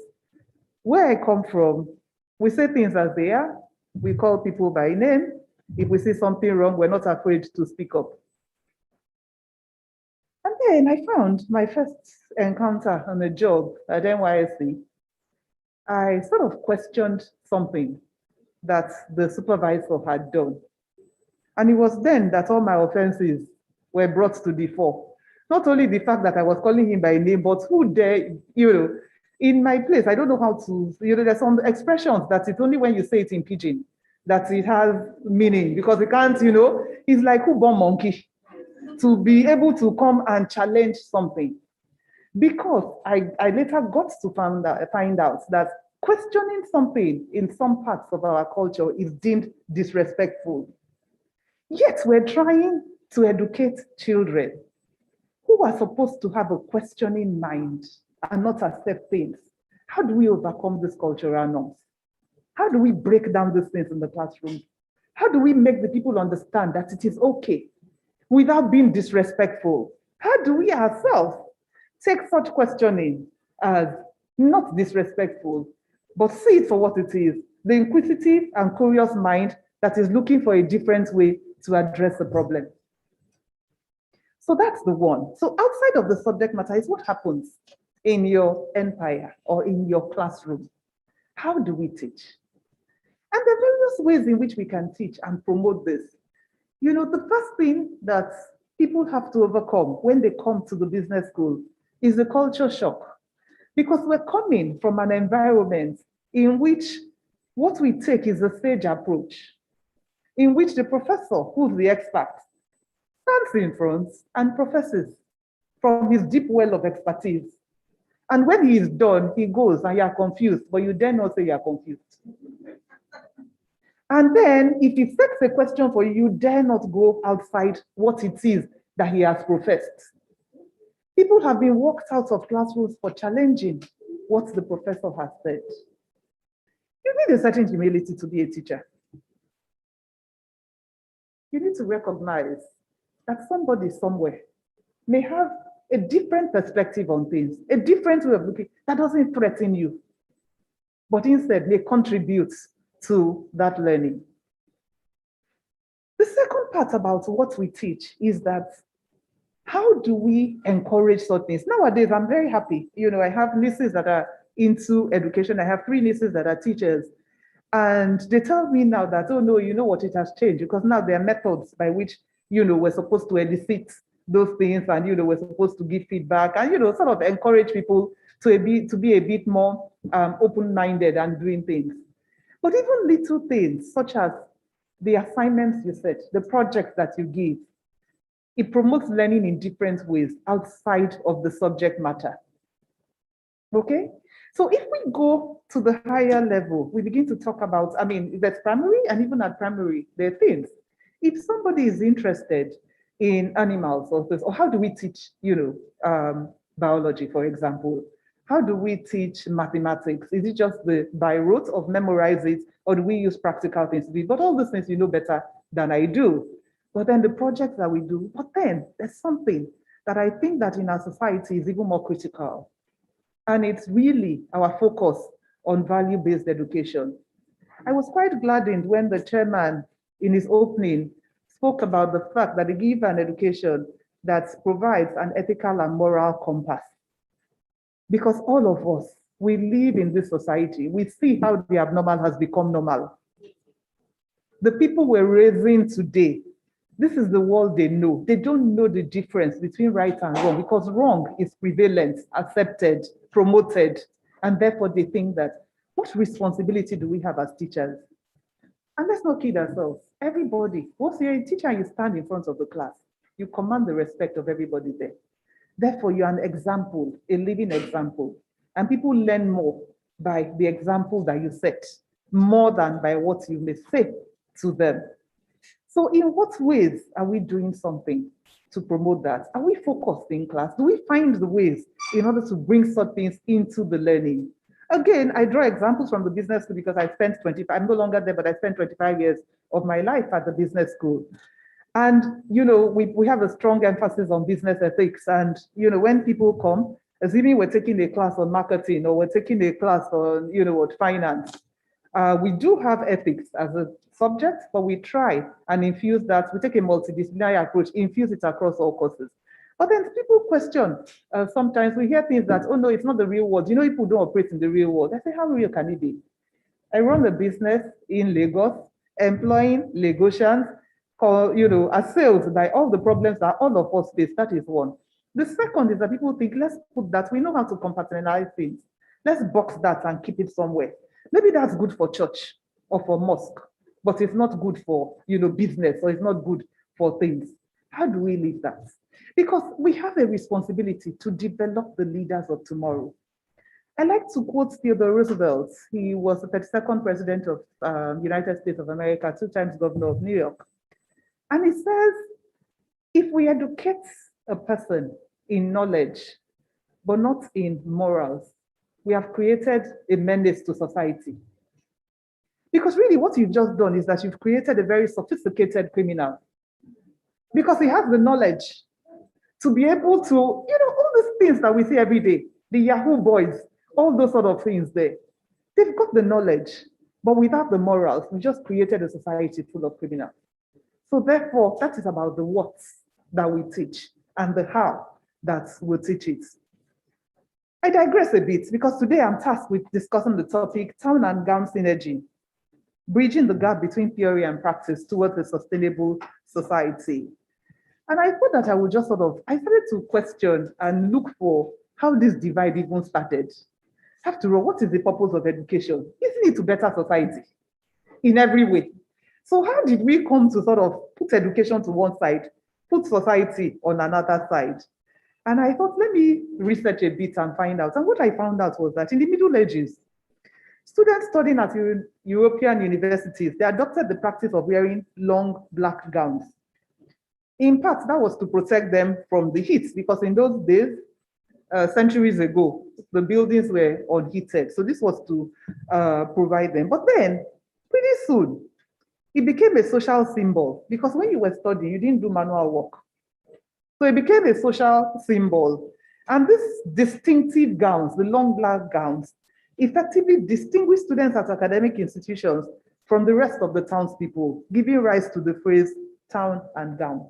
Where I come from, we say things as they are. We call people by name. If we see something wrong, we're not afraid to speak up. And then I found my first encounter on a job at NYSC. I sort of questioned something that the supervisor had done. And it was then that all my offenses were brought to the fore. Not only the fact that I was calling him by name, but who dare, you know, in my place, I don't know how to, you know, there's some expressions that it's only when you say it in pidgin that it has meaning, because we can't, you know, It's like who born monkey to be able to come and challenge something. Because I later got to find out that questioning something in some parts of our culture is deemed disrespectful. Yet we're trying to educate children who are supposed to have a questioning mind and not accept things. How do we overcome this cultural norms? How do we break down these things in the classroom? How do we make the people understand that it is okay without being disrespectful? How do we ourselves take such questioning as not disrespectful, but see it for what it is, the inquisitive and curious mind that is looking for a different way to address the problem? So that's the one. So outside of the subject matter is what happens in your empire or in your classroom. How do we teach? And there are various ways in which we can teach and promote this. You know, the first thing that people have to overcome when they come to the business school is the culture shock. Because we're coming from an environment in which what we take is a sage approach, in which the professor, who's the expert, stands in front and professes from his deep well of expertise. And when he is done, he goes and you are confused, but you dare not say you are confused. And then if he sets a question for you, you dare not go outside what it is that he has professed. People have been walked out of classrooms for challenging what the professor has said. You need a certain humility to be a teacher. You need to recognize that somebody somewhere may have a different perspective on things, a different way of looking that doesn't threaten you, but instead may contribute to that learning. The second part about what we teach is that how do we encourage such things? Nowadays, I'm very happy. You know, I have nieces that are into education. I have 3 nieces that are teachers. And they tell me now that, oh no, you know what, it has changed because now there are methods by which, you know, we're supposed to elicit those things and, you know, we're supposed to give feedback and, you know, sort of encourage people to be a bit more open-minded and doing things. But even little things such as the assignments you set, the projects that you give, it promotes learning in different ways outside of the subject matter. Okay? So if we go to the higher level, we begin to talk about, I mean, there's primary, and even at primary, there are things. If somebody is interested in animals or this, or how do we teach, you know, biology, for example? How do we teach mathematics? Is it just the by rote of memorize it, or do we use practical things to do? But all those things you know better than I do. But then the projects that we do, but then there's something that I think that in our society is even more critical. And it's really our focus on value-based education. I was quite gladdened when the chairman in his opening spoke about the fact that they give an education that provides an ethical and moral compass. Because all of us, we live in this society. We see how the abnormal has become normal. The people we're raising today, this is the world they know. They don't know the difference between right and wrong because wrong is prevalent, accepted, promoted, and therefore they think that, what responsibility do we have as teachers? And let's not kid ourselves. Everybody, once you're a teacher and you stand in front of the class, you command the respect of everybody there. Therefore, you're an example, a living example. And people learn more by the example that you set, more than by what you may say to them. So in what ways are we doing something to promote that? Are we focused in class? Do we find the ways in order to bring such things into the learning? Again, I draw examples from the business school because I spent 25, I'm no longer there, but I spent 25 years of my life at the business school. And, you know, we have a strong emphasis on business ethics. And, you know, when people come, assuming we're taking a class on marketing or we're taking a class on, you know, what, finance, we do have ethics as a subject, but we try and infuse that. We take a multidisciplinary approach, infuse it across all courses. But then people question, sometimes we hear things that, oh no, it's not the real world. You know, people don't operate in the real world. I say, how real can it be? I run a business in Lagos, employing Lagosians, you know, assailed by all the problems that all of us face. That is one. The second is that people think, let's put that, we know how to compartmentalize things. Let's box that and keep it somewhere. Maybe that's good for church or for mosque, but it's not good for, you know, business, or it's not good for things. How do we live that? Because we have a responsibility to develop the leaders of tomorrow. I like to quote Theodore Roosevelt. He was the 32nd president of United States of America, 2 times governor of New York. And he says, if we educate a person in knowledge, but not in morals, we have created a menace to society. Because really what you've just done is that you've created a very sophisticated criminal. Because he has the knowledge to be able to, all these things that we see every day, the Yahoo boys, all those sort of things there. They've got the knowledge, but without the morals, we just created a society full of criminals. So therefore, that is about the what that we teach and the how that we teach it. I digress a bit because today I'm tasked with discussing the topic town and gown synergy, bridging the gap between theory and practice towards a sustainable society. And I thought that I would just I started to question and look for how this divide even started. After all, what is the purpose of education? Isn't it to better society in every way? So how did we come to put education to one side, put society on another side? And I thought, let me research a bit and find out. And what I found out was that in the Middle Ages, students studying at European universities, they adopted the practice of wearing long black gowns. In part, that was to protect them from the heat, because in those days, centuries ago, the buildings were unheated. So this was to provide them. But then, pretty soon, it became a social symbol, because when you were studying, you didn't do manual work. So it became a social symbol. And these distinctive gowns, the long black gowns, effectively distinguish students at academic institutions from the rest of the townspeople, giving rise to the phrase town and gown.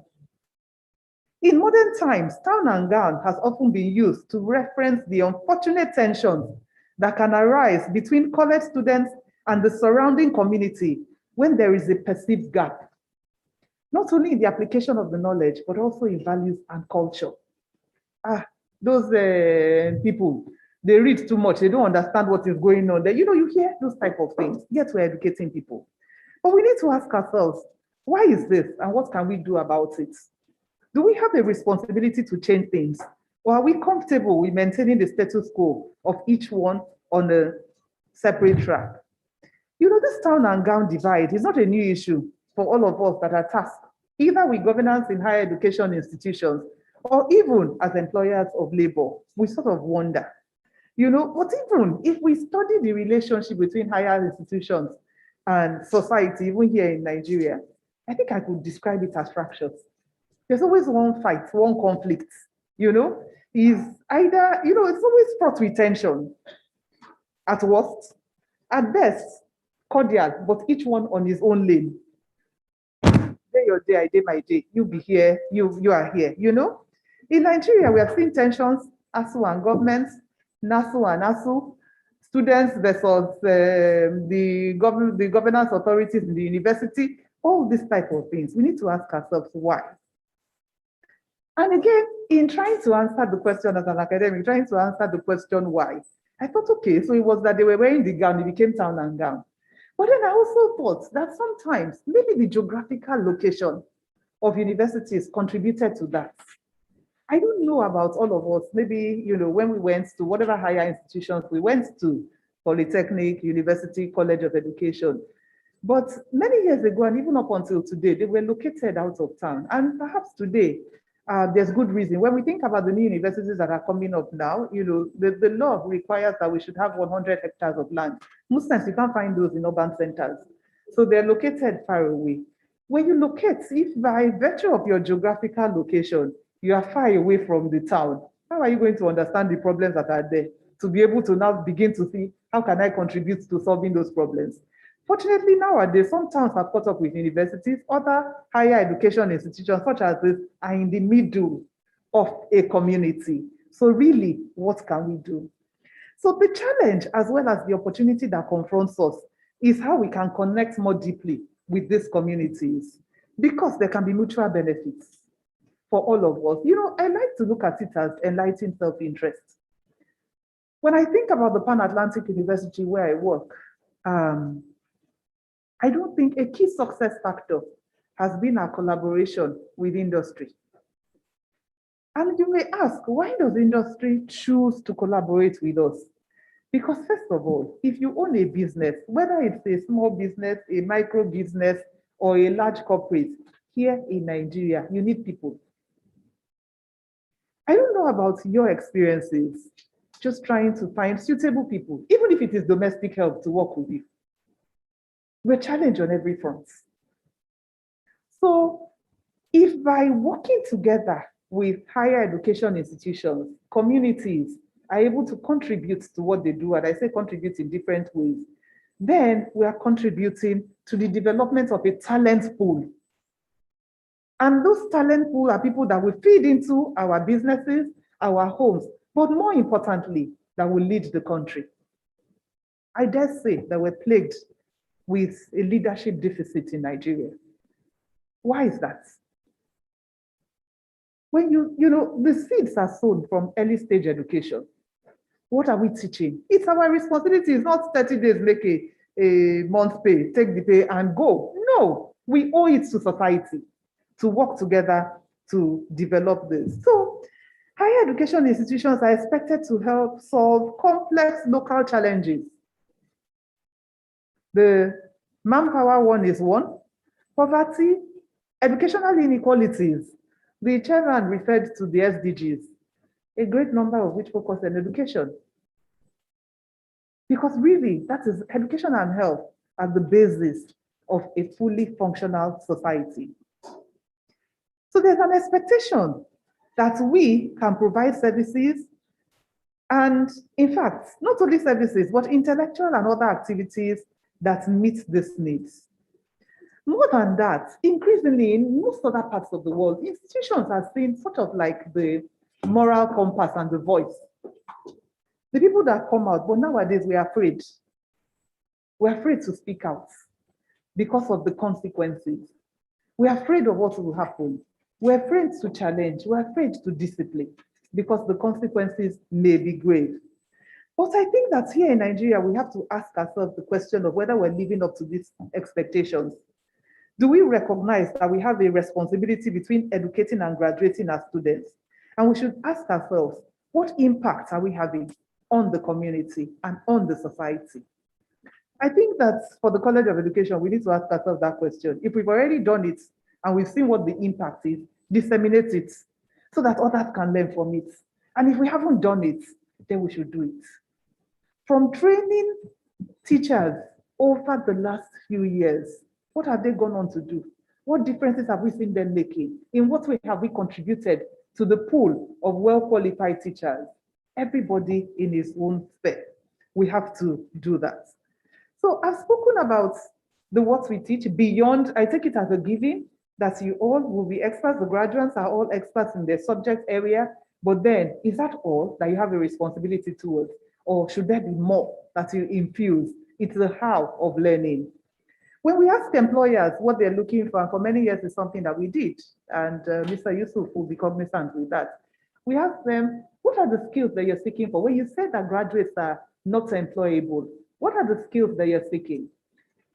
In modern times, town and gown has often been used to reference the unfortunate tensions that can arise between college students and the surrounding community when there is a perceived gap, not only in the application of the knowledge, but also in values and culture. Those people, they read too much, they don't understand what is going on there. You hear those type of things, yet we're educating people. But we need to ask ourselves, why is this and what can we do about it? Do we have a responsibility to change things? Or are we comfortable with maintaining the status quo of each one on a separate track? This town and gown divide is not a new issue for all of us that are tasked, either with governance in higher education institutions or even as employers of labor. We wonder, but even if we study the relationship between higher institutions and society, even here in Nigeria, I think I could describe it as fractious. There's always one fight, one conflict, is either, it's always fraught with tension at worst, at best, cordial, but each one on his own lane. Day your day, I day my day, you be here, you are here, In Nigeria, we have seen tensions, ASU and governments, NASU and ASU, students versus the governance authorities in the university, all these type of things. We need to ask ourselves why. And again, in trying to answer the question as an academic, trying to answer the question why, I thought, okay, so it was that they were wearing the gown, it became town and gown. But then I also thought that sometimes maybe the geographical location of universities contributed to that. I don't know about all of us, maybe, when we went to whatever higher institutions we went to, Polytechnic, University, College of Education. But many years ago, and even up until today, they were located out of town. And perhaps today, there's good reason. When we think about the new universities that are coming up now, the law requires that we should have 100 hectares of land. Most times you can't find those in urban centers. So they're located far away. When you locate, if by virtue of your geographical location, you are far away from the town, how are you going to understand the problems that are there to be able to now begin to see how can I contribute to solving those problems? Fortunately, nowadays, some towns have caught up with universities. Other higher education institutions, such as this, are in the middle of a community. So really, what can we do? So the challenge, as well as the opportunity that confronts us, is how we can connect more deeply with these communities, because there can be mutual benefits for all of us. I like to look at it as enlightened self-interest. When I think about the Pan-Atlantic University where I work, I don't think a key success factor has been our collaboration with industry. And you may ask, why does industry choose to collaborate with us? Because first of all, if you own a business, whether it's a small business, a micro business, or a large corporate, here in Nigeria, you need people. I don't know about your experiences, just trying to find suitable people, even if it is domestic help, to work with you. We're challenged on every front. So if by working together with higher education institutions, communities are able to contribute to what they do, and I say contribute in different ways, then we are contributing to the development of a talent pool. And those talent pool are people that will feed into our businesses, our homes, but more importantly, that will lead the country. I dare say that we're plagued with a leadership deficit in Nigeria. Why is that? When the seeds are sown from early stage education. What are we teaching? It's our responsibility. It's not 30 days, make a month pay, take the pay and go. No, we owe it to society to work together to develop this. So higher education institutions are expected to help solve complex local challenges. The manpower one is one, poverty, educational inequalities. The chairman referred to the SDGs, a great number of which focus on education. Because really, that is education and health are the basis of a fully functional society. So there's an expectation that we can provide services and, in fact, not only services, but intellectual and other activities that meet these needs. More than that, increasingly in most other parts of the world, institutions are seen sort of like the moral compass and the voice. The people that come out, but nowadays we are afraid. We're afraid to speak out because of the consequences. We're afraid of what will happen. We're afraid to challenge. We're afraid to discipline because the consequences may be grave. But I think that here in Nigeria, we have to ask ourselves the question of whether we're living up to these expectations. Do we recognize that we have a responsibility between educating and graduating our students? And we should ask ourselves, what impact are we having on the community and on the society? I think that for the College of Education, we need to ask ourselves that question. If we've already done it and we've seen what the impact is, disseminate it so that others can learn from it. And if we haven't done it, then we should do it. From training teachers over the last few years, what have they gone on to do? What differences have we seen them making? In what way have we contributed to the pool of well-qualified teachers? Everybody in his own sphere. We have to do that. So I've spoken about the what we teach beyond, I take it as a given that you all will be experts, the graduates are all experts in their subject area, but then is that all that you have a responsibility towards? Or should there be more that you infuse? It's the how of learning. When we ask employers what they're looking for, and for many years it's something that we did, and Mr. Yusuf will be cognizant with that. We ask them, what are the skills that you're seeking for? When you said that graduates are not employable, what are the skills that you're seeking?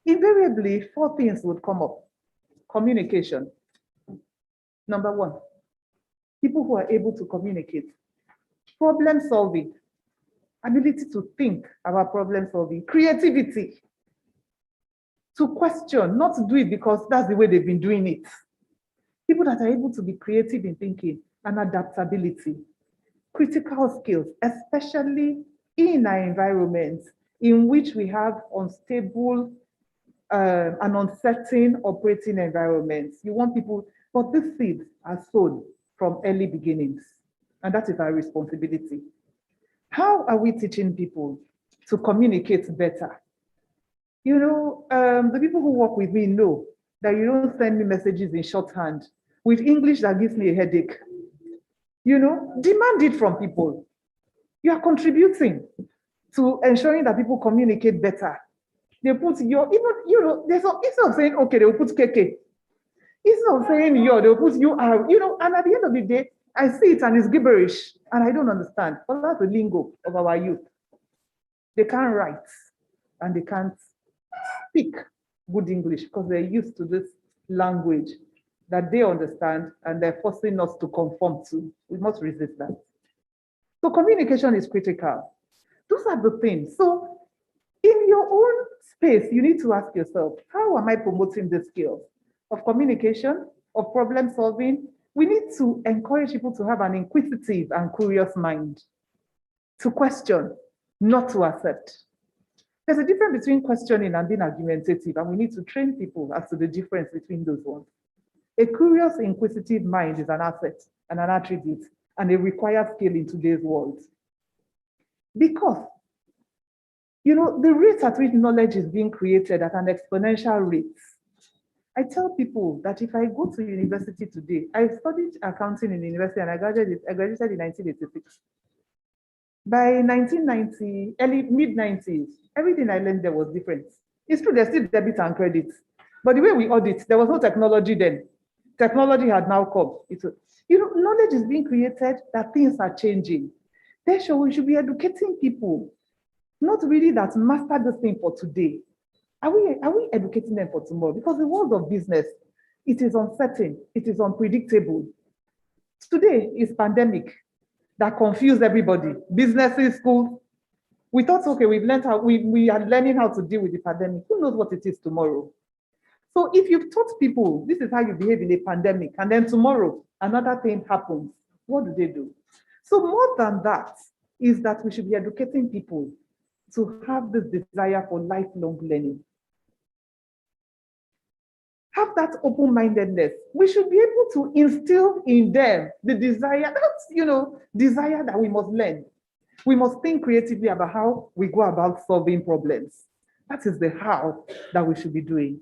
Invariably, 4 things would come up. Communication. Number 1, people who are able to communicate. Problem solving, ability to think about problem solving. Creativity, to question, not to do it because that's the way they've been doing it. People that are able to be creative in thinking and adaptability. Critical skills, especially in our environments in which we have unstable and uncertain operating environments. You want people, but these seeds are sown from early beginnings, and that is our responsibility. How are we teaching people to communicate better? You know, the people who work with me know that you don't send me messages in shorthand with English that gives me a headache. You know, demand it from people. You are contributing to ensuring that people communicate better. They put your, even, you know, instead of saying, okay, they'll put KK. Instead of saying yo, they'll put you are, you know, and at the end of the day, I see it and it's gibberish and I don't understand. But that's the lingo of our youth. They can't write and they can't speak good English because they're used to this language that they understand and they're forcing us to conform to. We must resist that. So communication is critical. Those are the things. So in your own space, you need to ask yourself, how am I promoting the skills of communication, of problem solving? We need to encourage people to have an inquisitive and curious mind, to question, not to accept. There's a difference between questioning and being argumentative, and we need to train people as to the difference between those ones. A curious, inquisitive mind is an asset and an attribute, and a required skill in today's world. Because, you know, the rate at which knowledge is being created at an exponential rate. I tell people that if I go to university today, I studied accounting in university and I graduated in 1986. By 1990, early mid-90s, everything I learned there was different. It's true, there's still debit and credit, but the way we audit, there was no technology then. Technology had now come. You know, knowledge is being created, that things are changing. Therefore, we should be educating people, not really that master this thing for today. Are we educating them for tomorrow? Because the world of business, it is uncertain, it is unpredictable. Today is pandemic that confused everybody. Businesses, schools. We thought, okay, we've learned how, we are learning how to deal with the pandemic. Who knows what it is tomorrow? So if you've taught people, this is how you behave in a pandemic, and then tomorrow, another thing happens, what do? So more than that is that we should be educating people to have this desire for lifelong learning. Have that open-mindedness. We should be able to instill in them the desire, desire that we must learn. We must think creatively about how we go about solving problems. That is the how that we should be doing.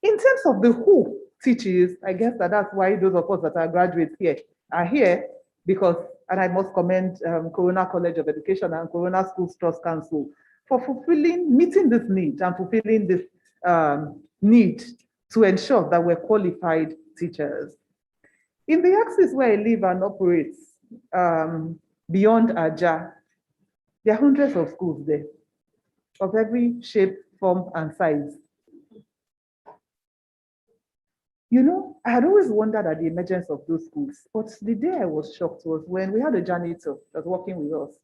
In terms of the who teaches, I guess that's why those of us that are graduates here are here, because, and I must commend Corona College of Education and Corona Schools Trust Council for meeting this need and fulfilling this need to ensure that we're qualified teachers. In the axis where I live and operate, beyond Aja, there are hundreds of schools there, of every shape, form, and size. You know, I had always wondered at the emergence of those schools, but the day I was shocked was when we had a janitor that was working with us.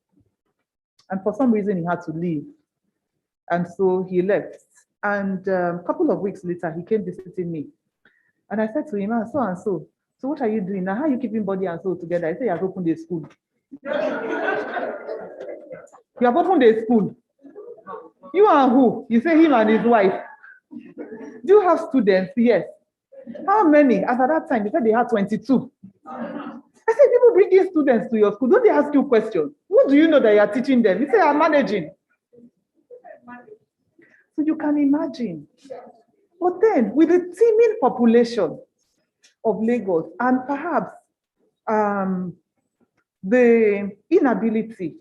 And for some reason, he had to leave. And so he left. And a couple of weeks later, he came visiting me. And I said to him, so what are you doing now? How are you keeping body and soul together? I said, you have opened a school. You have opened a school. You are who? You say him and his wife. Do you have students? Yes. How many? As at that time, they said they had 22. I said, people bring in students to your school. Don't they ask you questions? What do you know that you are teaching them? You say, I'm managing. So you can imagine. But then, with the teeming population of Lagos and perhaps the inability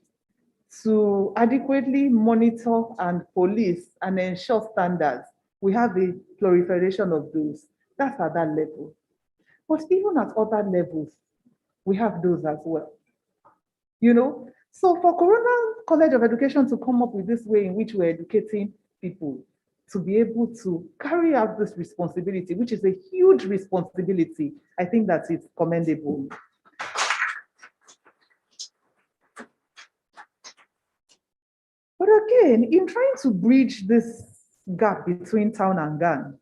to adequately monitor and police and ensure standards, we have a proliferation of those. That's at that level. But even at other levels, we have those as well. You know, so for Corona College of Education to come up with this way in which we're educating people to be able to carry out this responsibility, which is a huge responsibility, I think that it's commendable. But again, in trying to bridge this gap between town and GAN,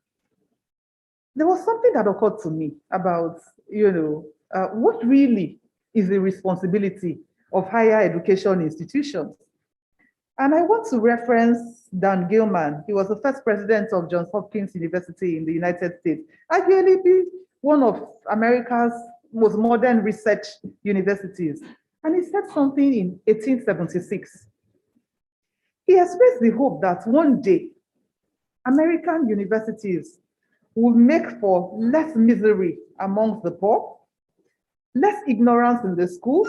there was something that occurred to me about, what really is the responsibility of higher education institutions. And I want to reference Dan Gilman. He was the first president of Johns Hopkins University in the United States, arguably one of America's most modern research universities. And he said something in 1876. He expressed the hope that one day, American universities will make for less misery amongst the poor, less ignorance in the schools,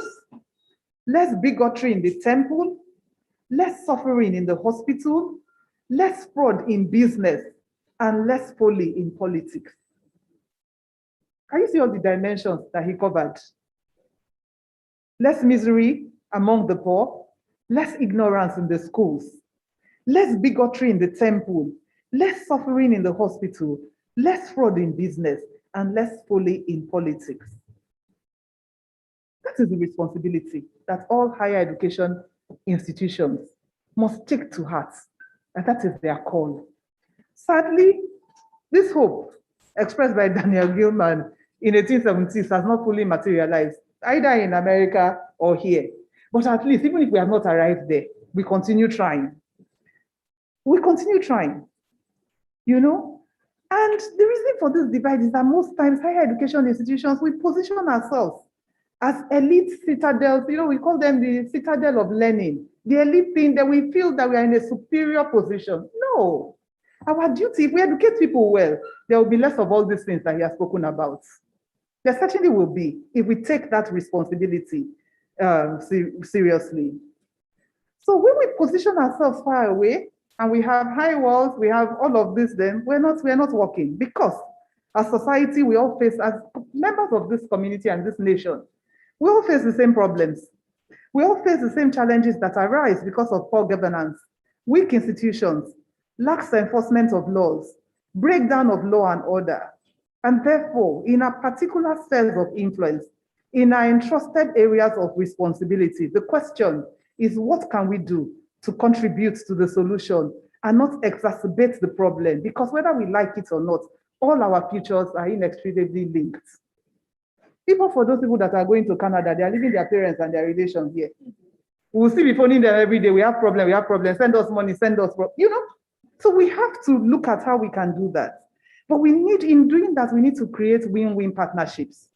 less bigotry in the temple, less suffering in the hospital, less fraud in business, and less folly in politics. Can you see all the dimensions that he covered? Less misery among the poor, less ignorance in the schools, less bigotry in the temple, less suffering in the hospital, less fraud in business, and less folly in politics. That is the responsibility that all higher education institutions must take to heart, and that is their call. Sadly, this hope expressed by Daniel Gilman in 1870s has not fully materialized, either in America or here. But at least, even if we have not arrived there, we continue trying. We continue trying, you know? And the reason for this divide is that most times higher education institutions, we position ourselves as elite citadels, you know, we call them the citadel of learning, the elite thing that we feel that we are in a superior position. No, our duty, if we educate people well, there will be less of all these things that he has spoken about. There certainly will be, if we take that responsibility seriously. So when we position ourselves far away and we have high walls, we have all of this, then we're not working, because as society, we all face, as members of this community and this nation, we all face the same problems. We all face the same challenges that arise because of poor governance, weak institutions, lax enforcement of laws, breakdown of law and order. And therefore, in our particular spheres of influence, in our entrusted areas of responsibility, the question is, what can we do to contribute to the solution and not exacerbate the problem? Because whether we like it or not, all our futures are inextricably linked. Even for those people that are going to Canada, they are leaving their parents and their relations here. We'll still be phoning them every day. We have problems, send us money, send us, you know? So we have to look at how we can do that. But we need, in doing that, we need to create win-win partnerships,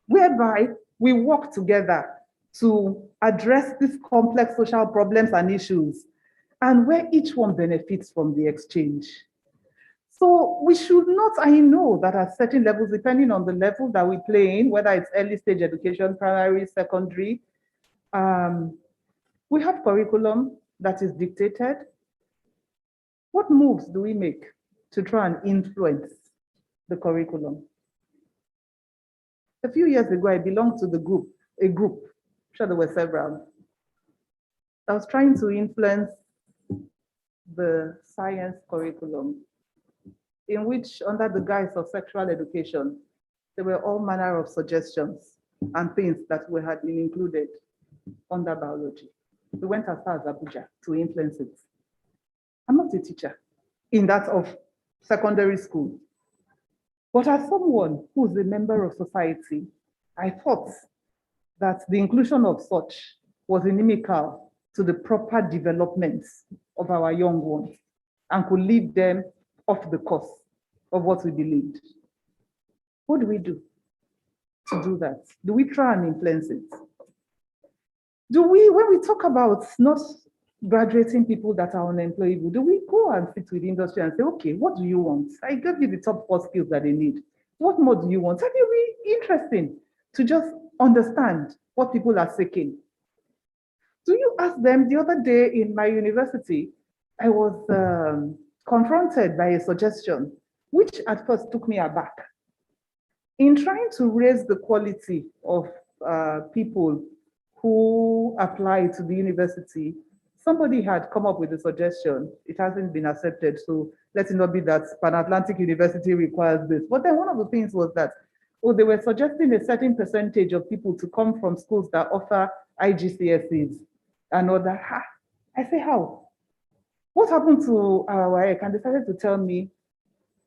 whereby we work together to address these complex social problems and issues, and where each one benefits from the exchange. So we should not, I know that at certain levels, depending on the level that we play in, whether it's early stage education, primary, secondary, we have curriculum that is dictated. What moves do we make to try and influence the curriculum? A few years ago, I belonged to a group, I'm sure there were several. I was trying to influence the science curriculum, in which, under the guise of sexual education, there were all manner of suggestions and things that had been included under biology. We went as far as Abuja to influence it. I'm not a teacher in that of secondary school, but as someone who's a member of society, I thought that the inclusion of such was inimical to the proper development of our young ones and could lead them off the course of what we believed. What do we do to do that? Do we try and influence it? Do we, when we talk about not graduating people that are unemployable, do we go and sit with the industry and say, okay, what do you want? I gave you the top 4 skills that they need. What more do you want? That will be interesting to just understand what people are seeking. Do you ask them? The other day in my university, I was confronted by a suggestion, which at first took me aback. In trying to raise the quality of people who apply to the university, somebody had come up with a suggestion. It hasn't been accepted, so let it not be that Pan Atlantic University requires this. But then one of the things was that, they were suggesting a certain percentage of people to come from schools that offer IGCSEs and all that. I say, how? What happened to our WAEC? And they started to tell me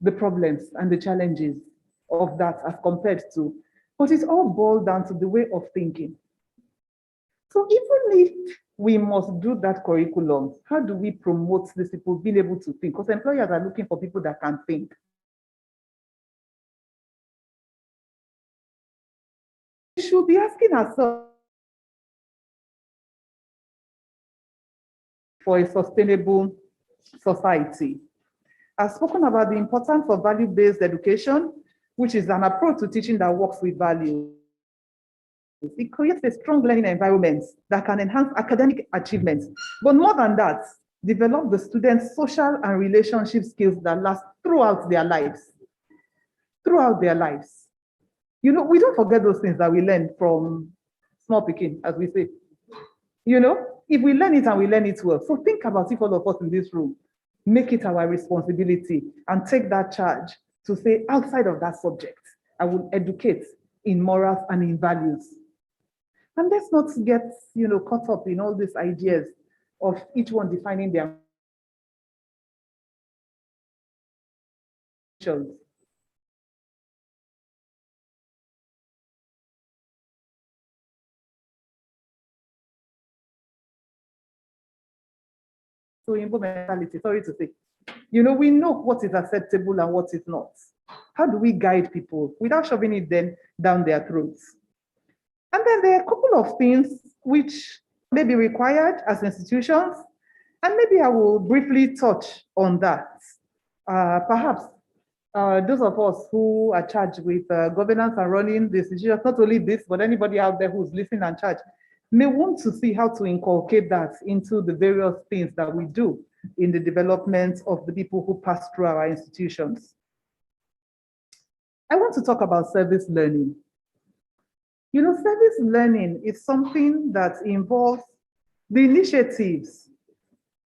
the problems and the challenges of that as compared to, but it's all boiled down to the way of thinking. So even if we must do that curriculum, how do we promote these people being able to think? Because employers are looking for people that can think. We should be asking ourselves for a sustainable society. I've spoken about the importance of value-based education, which is an approach to teaching that works with values. It creates a strong learning environment that can enhance academic achievements. But more than that, develop the students' social and relationship skills that last throughout their lives. Throughout their lives. You know, we don't forget those things that we learn from small picking, as we say. You know, if we learn it and we learn it well. So think about if all of us in this room make it our responsibility and take that charge to say, outside of that subject, I will educate in morals and in values. And let's not get, caught up in all these ideas of each one defining their missions. So in mentality, sorry to say, we know what is acceptable and what is not. How do we guide people without shoving it then down their throats? And then there are a couple of things which may be required as institutions, and maybe I will briefly touch on that. Perhaps those of us who are charged with governance and running the institutions, not only this, but anybody out there who's listening and charged, may want to see how to inculcate that into the various things that we do in the development of the people who pass through our institutions. I want to talk about service learning. Service learning is something that involves the initiatives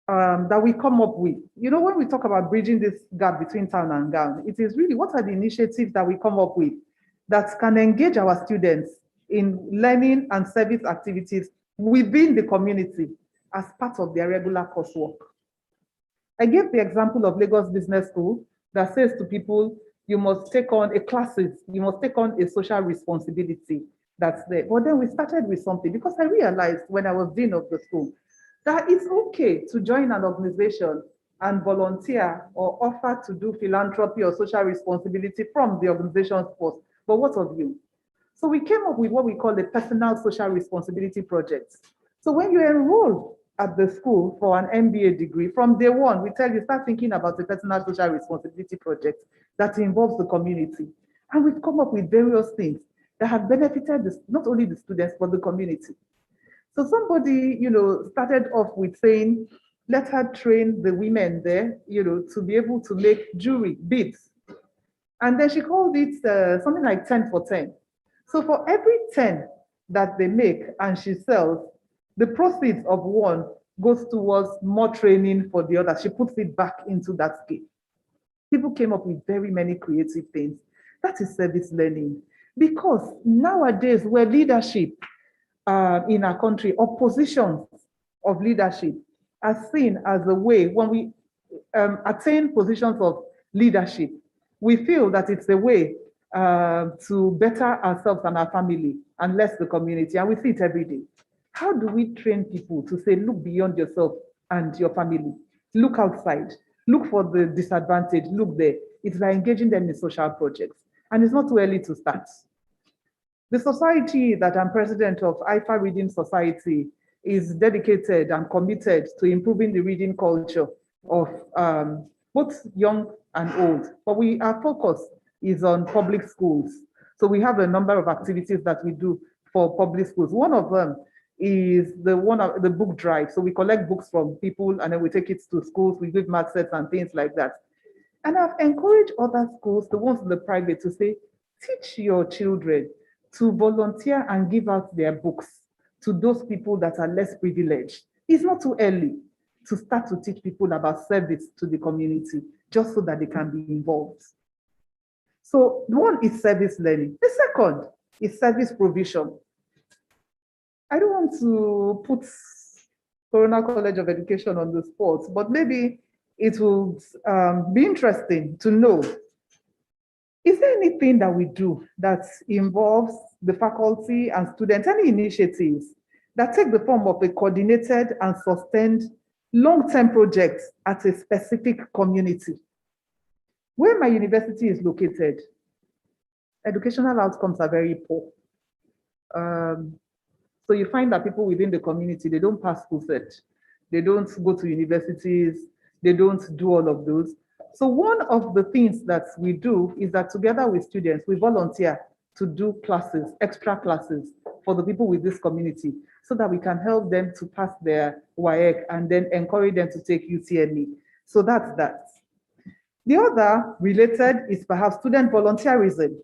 that we come up with. When we talk about bridging this gap between town and gown, it is really what are the initiatives that we come up with that can engage our students in learning and service activities within the community as part of their regular coursework. I gave the example of Lagos Business School that says to people, you must take on you must take on a social responsibility that's there. But then we started with something because I realized when I was dean of the school that it's okay to join an organization and volunteer or offer to do philanthropy or social responsibility from the organization's post. But what of you? So we came up with what we call the personal social responsibility project. So when you enroll at the school for an MBA degree, from day one, we tell you, start thinking about the personal social responsibility project that involves the community. And we've come up with various things that have benefited not only the students, but the community. So somebody, started off with saying, let her train the women there, to be able to make jewelry, beads. And then she called it something like 10 for 10. So for every 10 that they make and she sells, the proceeds of one goes towards more training for the other. She puts it back into that scale. People came up with very many creative things. That is service learning. Because nowadays, where leadership in our country, or positions of leadership are seen as a way, when we attain positions of leadership, we feel that it's a way to better ourselves and our family and less the community. And we see it every day. How do we train people to say, look beyond yourself and your family, look outside, look for the disadvantage, look there. It's by engaging them in social projects. And it's not too early to start. The society that I'm president of, IFA Reading Society, is dedicated and committed to improving the reading culture of both young and old. But our focus is on public schools. So we have a number of activities that we do for public schools. One of them is the book drive. So we collect books from people and then we take it to schools. We give math sets and things like that. And I've encouraged other schools, the ones in the private, to say, teach your children to volunteer and give out their books to those people that are less privileged. It's not too early to start to teach people about service to the community, just so that they can be involved. So one is service learning. The second is service provision. I don't want to put Corona College of Education on the spot, but maybe it will be interesting to know, is there anything that we do that involves the faculty and students, any initiatives that take the form of a coordinated and sustained long-term project at a specific community? Where my university is located, educational outcomes are very poor. So you find that people within the community, they don't pass school set, they don't go to universities, they don't do all of those. So one of the things that we do is that together with students, we volunteer to do classes, extra classes for the people with this community, so that we can help them to pass their WAEC and then encourage them to take UTME. So that's that. The other related is perhaps student volunteerism.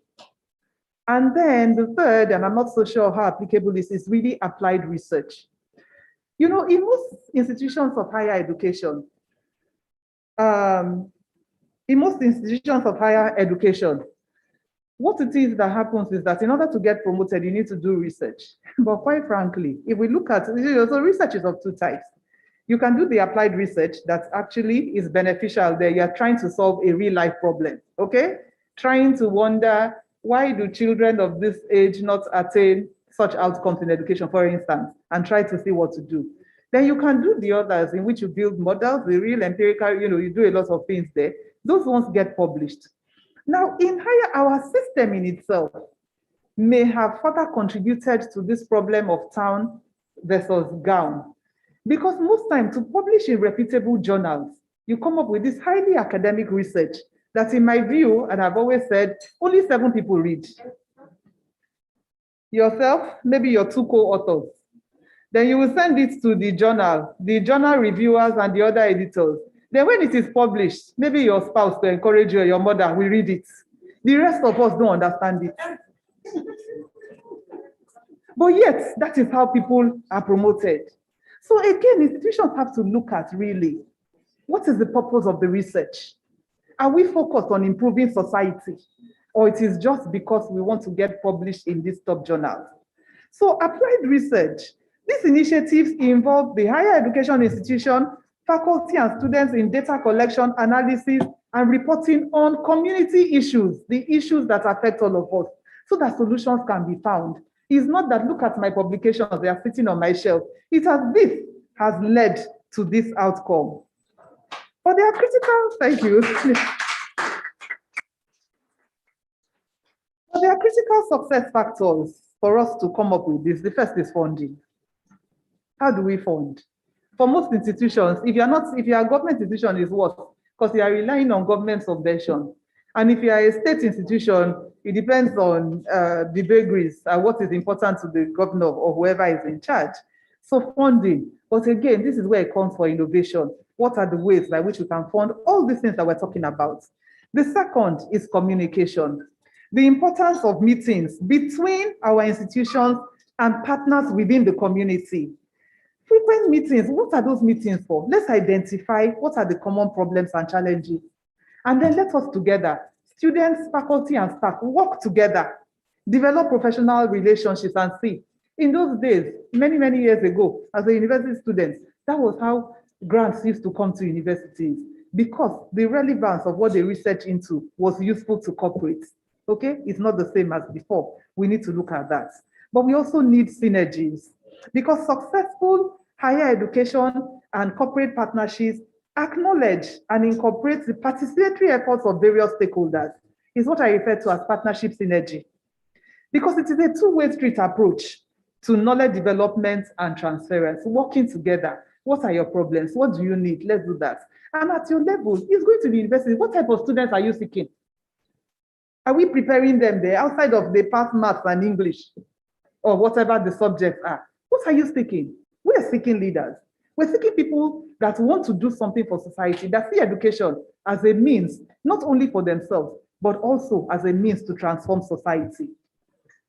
And then the third, and I'm not so sure how applicable this is, really applied research. In most institutions of higher education, In most institutions of higher education, what it is that happens is that in order to get promoted, you need to do research. But quite frankly, if we look at, so research is of two types. You can do the applied research that actually is beneficial there. You're trying to solve a real life problem, okay? Trying to wonder, why do children of this age not attain such outcomes in education, for instance, and try to see what to do. Then you can do the others in which you build models, the real empirical, you do a lot of things there. Those ones get published. Now, in higher, our system in itself may have further contributed to this problem of town versus gown. Because most times to publish in reputable journals, you come up with this highly academic research that in my view, and I've always said, only 7 people read. Yourself, maybe your 2 co-authors. Then you will send it to the journal reviewers and the other editors. Then when it is published, maybe your spouse to encourage you or your mother will read it. The rest of us don't understand it. But yet, that is how people are promoted. So again, institutions have to look at really, what is the purpose of the research? Are we focused on improving society? Or it is just because we want to get published in these top journals? So applied research, these initiatives involve the higher education institution, faculty and students in data collection, analysis, and reporting on community issues, the issues that affect all of us, so that solutions can be found. It's not that, look at my publications, they are sitting on my shelf. This has led to this outcome. But there are critical, thank you. But there are critical success factors for us to come up with this. The first is funding. How do we fund? For most institutions, if you are a government institution, it's worse because you are relying on government subvention. And if you are a state institution, it depends on the vagaries and what is important to the governor or whoever is in charge. So funding, but again, this is where it comes for innovation. What are the ways by which we can fund all these things that we're talking about? The second is communication. The importance of meetings between our institutions and partners within the community. Frequent meetings, what are those meetings for? Let's identify what are the common problems and challenges. And then let us together, students, faculty, and staff, work together, develop professional relationships and see. In those days, many, many years ago, as a university student, that was how grants used to come to universities, because the relevance of what they research into was useful to corporates. Okay, it's not the same as before. We need to look at that. But we also need synergies, because successful higher education and corporate partnerships acknowledge and incorporate the participatory efforts of various stakeholders. Is what I refer to as partnership synergy. Because it is a two-way street approach to knowledge development and transference, working together. What are your problems? What do you need? Let's do that. And at your level, it's going to the university. What type of students are you seeking? Are we preparing them there outside of the past maths and English or whatever the subjects are? What are you seeking? We are seeking leaders. We're seeking people that want to do something for society, that see education as a means, not only for themselves, but also as a means to transform society.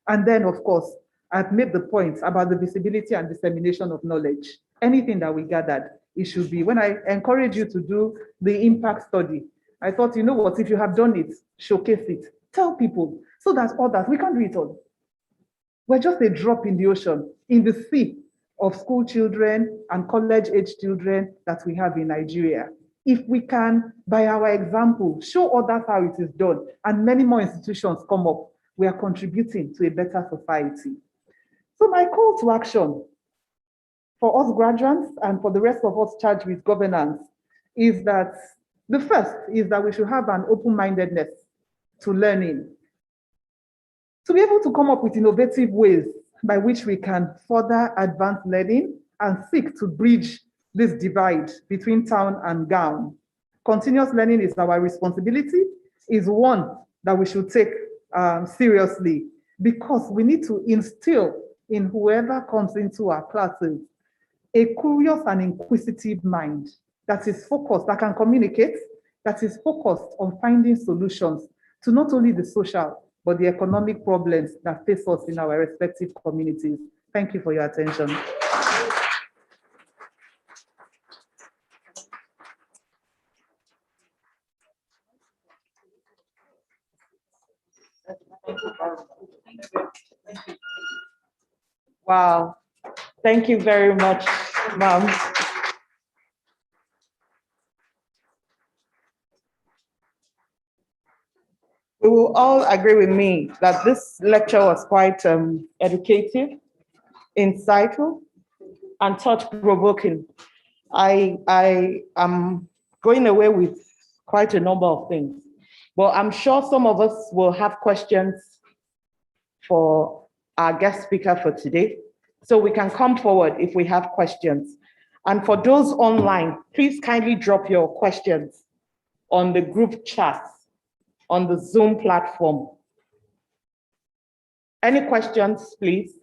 And then, of course, I've made the point about the visibility and dissemination of knowledge. Anything that we gathered, it should be. When I encourage you to do the impact study, I thought, you know what, if you have done it, showcase it, tell people, so that others, we can't do it all. We're just a drop in the ocean, in the sea of school children and college-age children that we have in Nigeria. If we can, by our example, show others how it is done, and many more institutions come up, we are contributing to a better society. So my call to action for us graduates and for the rest of us charged with governance is that the first is that we should have an open-mindedness to learning, to be able to come up with innovative ways by which we can further advance learning and seek to bridge this divide between town and gown. Continuous learning is our responsibility, is one that we should take seriously, because we need to instill in whoever comes into our classes a curious and inquisitive mind that is focused, that can communicate, that is focused on finding solutions to not only the social, but the economic problems that face us in our respective communities. Thank you for your attention.
Wow. Thank you very much, ma'am. You will all agree with me that this lecture was quite educative, insightful, and thought-provoking. I am going away with quite a number of things, but I'm sure some of us will have questions for our guest speaker for today. So we can come forward if we have questions. And for those online, please kindly drop your questions on the group chat on the Zoom platform. Any questions, please?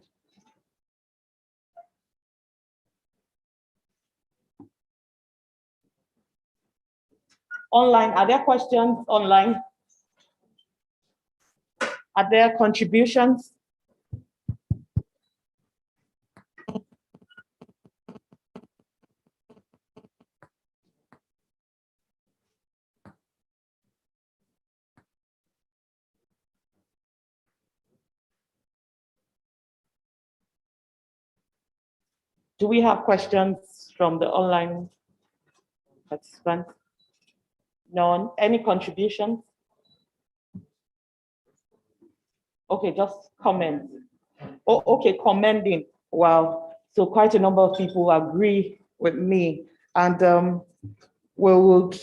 Online, are there questions online? Are there contributions? Do we have questions from the online participants? None. Any contributions? Okay, just comment. Oh, okay, commending. Wow. So quite a number of people agree with me, and we would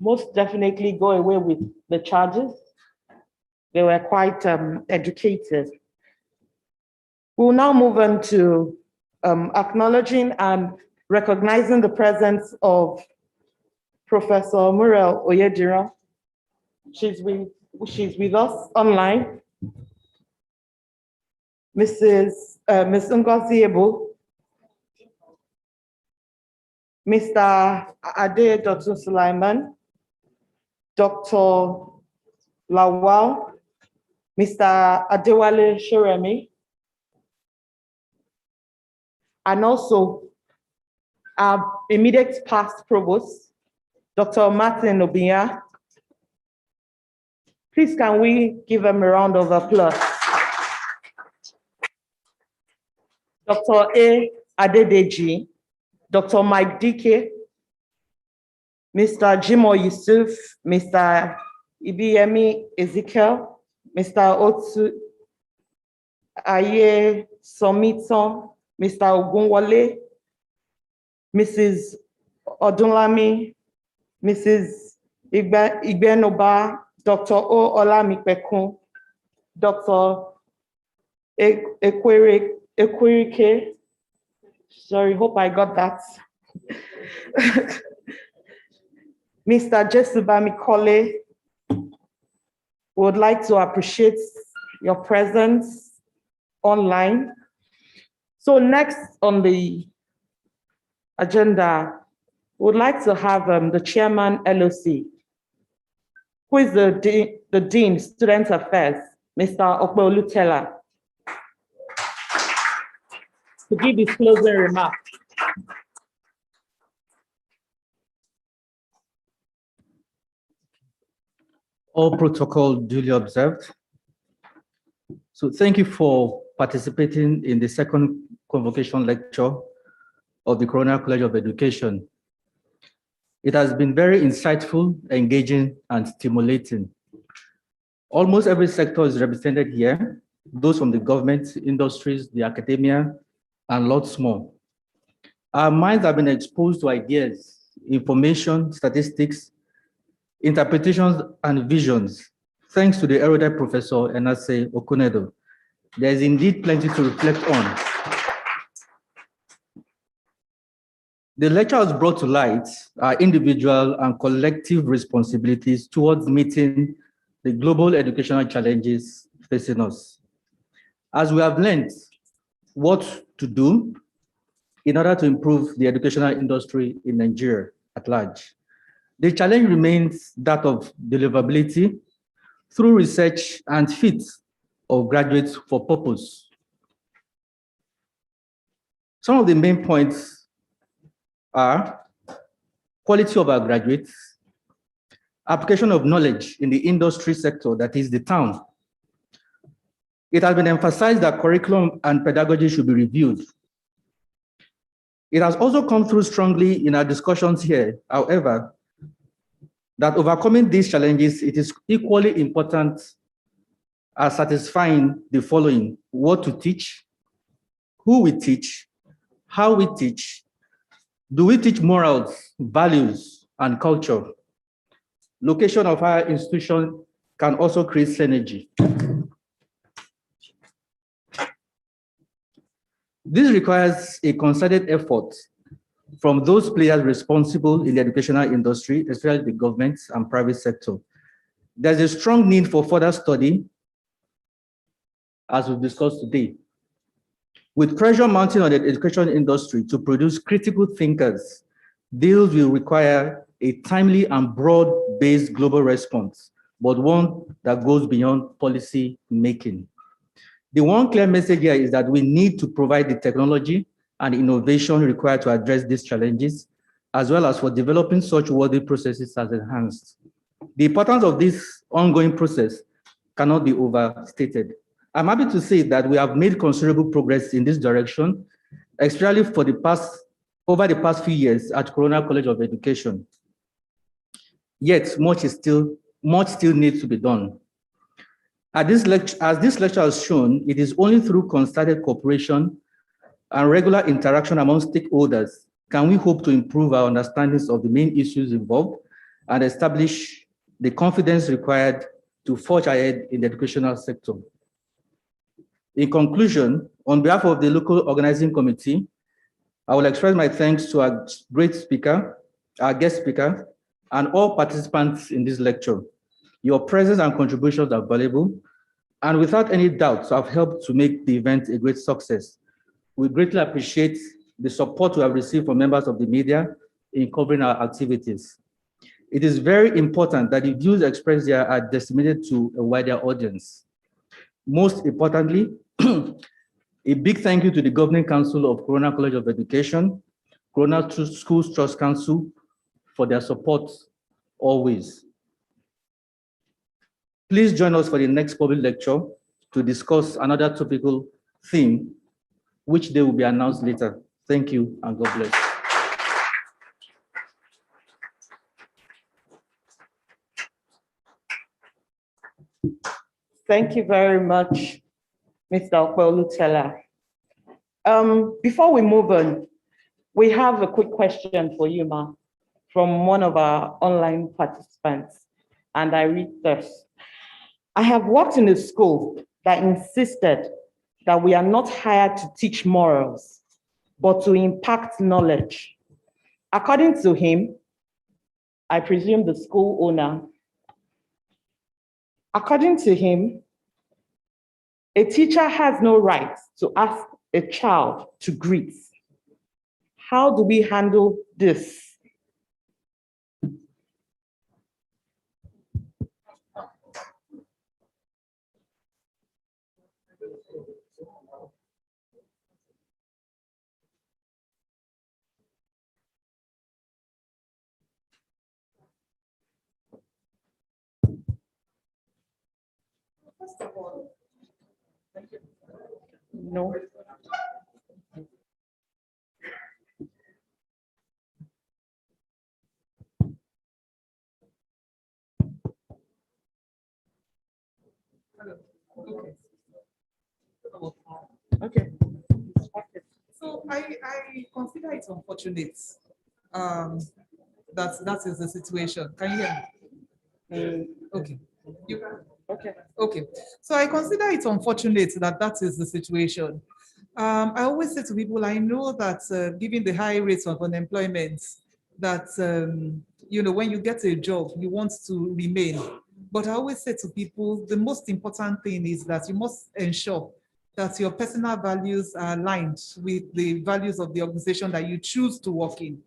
most definitely go away with the charges. They were quite educated. We'll now move on to acknowledging and recognizing the presence of Professor Muriel Oyediro. She's with us online. Ms. Ngozi Ebo, Mr. Ade Dr. Sulaiman, Dr. Lawal, Mr. Adewale Shoremi, and also our immediate past provost, Dr. Martin Obiya. Please, can we give them a round of applause? Dr. A. Adedeji, Dr. Mike Dike, Mr. Jimo Yusuf, Mr. Ibiyemi Ezekiel, Mr. Otu Aye Somiton, Mr. Ogunwole, Mrs. Odunlami, Mrs. Igbenoba, Dr. O. Olamipekun, Dr. Ekwerike, sorry, hope I got that. Mr. Jesubami Kole, would like to appreciate your presence online. So next on the agenda, we would like to have the chairman LOC, who is the Dean, Student Affairs, Mr. Okpeolu Teller, to give his closing remarks.
All protocol duly observed. So thank you for participating in the second convocation lecture of the Corona College of Education. It has been very insightful, engaging, and stimulating. Almost every sector is represented here, those from the government, industries, the academia, and lots more. Our minds have been exposed to ideas, information, statistics, interpretations, and visions. Thanks to the erudite Professor Enase Okunedo, there is indeed plenty to reflect on. The lecture has brought to light our individual and collective responsibilities towards meeting the global educational challenges facing us. As we have learned what to do in order to improve the educational industry in Nigeria at large, the challenge remains that of deliverability through research and fit of graduates for purpose. Some of the main points are quality of our graduates, application of knowledge in the industry sector, that is the town, It has been emphasized that curriculum and pedagogy should be reviewed. It has also come through strongly in our discussions here, however, that overcoming these challenges, it is equally important as satisfying the following: what to teach, who we teach, how we teach, do we teach morals, values, and culture? Location of higher institution can also create synergy. This requires a concerted effort from those players responsible in the educational industry, especially the government and private sector. There's a strong need for further study, as we've discussed today. With pressure mounting on the education industry to produce critical thinkers, deals will require a timely and broad-based global response, but one that goes beyond policy making. The one clear message here is that we need to provide the technology and innovation required to address these challenges, as well as for developing such worthy processes as enhanced. The importance of this ongoing process cannot be overstated. I'm happy to say that we have made considerable progress in this direction, especially for over the past few years at Corona College of Education. Yet, much still needs to be done. As this lecture has shown, it is only through concerted cooperation and regular interaction among stakeholders can we hope to improve our understandings of the main issues involved and establish the confidence required to forge ahead in the educational sector. In conclusion, on behalf of the local organizing committee, I will express my thanks to our great speaker, our guest speaker, and all participants in this lecture. Your presence and contributions are valuable, and without any doubt have helped to make the event a great success. We greatly appreciate the support we have received from members of the media in covering our activities. It is very important that the views expressed here are disseminated to a wider audience. Most importantly, a big thank you to the Governing Council of Corona College of Education, Corona Schools Trust Council for their support always. Please join us for the next public lecture to discuss another topical theme, which they will be announced later. Thank you and God bless.
Thank you very much, Mr. Okweolutela. Before we move on, we have a quick question for you, Ma, from one of our online participants, and I read this. I have worked in a school that insisted that we are not hired to teach morals, but to impact knowledge. According to him, I presume the school owner, according to him, a teacher has no right to ask a child to greet. How do we handle this?
First of all,
No.
Okay. So I consider it unfortunate that is the situation. Can you hear me? Okay. Okay. So I consider it unfortunate that is the situation. I always say to people, I know that given the high rates of unemployment, that when you get a job, you want to remain. But I always say to people, the most important thing is that you must ensure that your personal values are aligned with the values of the organization that you choose to work in.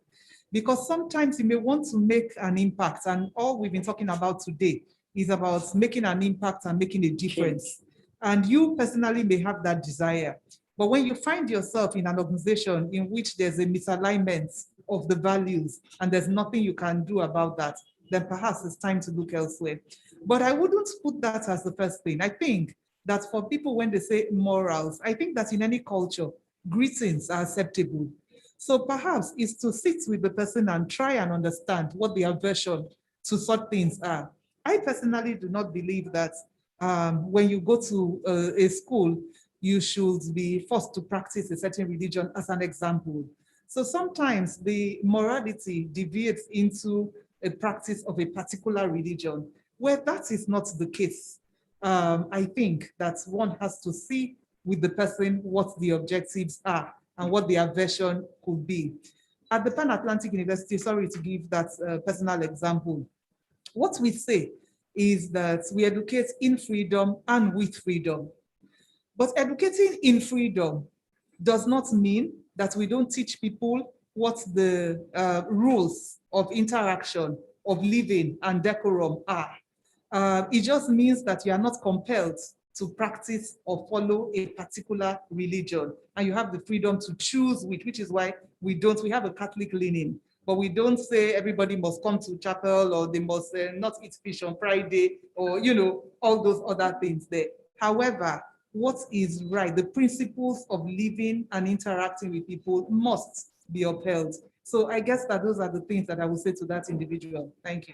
Because sometimes you may want to make an impact, and all we've been talking about today is about making an impact and making a difference. And you personally may have that desire. But when you find yourself in an organization in which there's a misalignment of the values and there's nothing you can do about that, then perhaps it's time to look elsewhere. But I wouldn't put that as the first thing. I think
that for people, when they say morals, I think that in any culture, greetings are acceptable. So perhaps it's to sit with the person and try and understand what the aversion to such things are. I personally do not believe that when you go to a school, you should be forced to practice a certain religion as an example. So sometimes the morality deviates into a practice of a particular religion, where that is not the case. I think that one has to see with the person what the objectives are and what the aversion could be. At the Pan-Atlantic University, sorry to give that personal example, what we say is that we educate in freedom and with freedom. But educating in freedom does not mean that we don't teach people what the rules of interaction, of living and decorum are. It just means that you are not compelled to practice or follow a particular religion, and you have the freedom to choose which is why we have a Catholic leaning, but we don't say everybody must come to chapel or they must not eat fish on Friday, or all those other things there. However, what is right, the principles of living and interacting with people must be upheld. So I guess that those are the things that I would say to that individual. Thank you.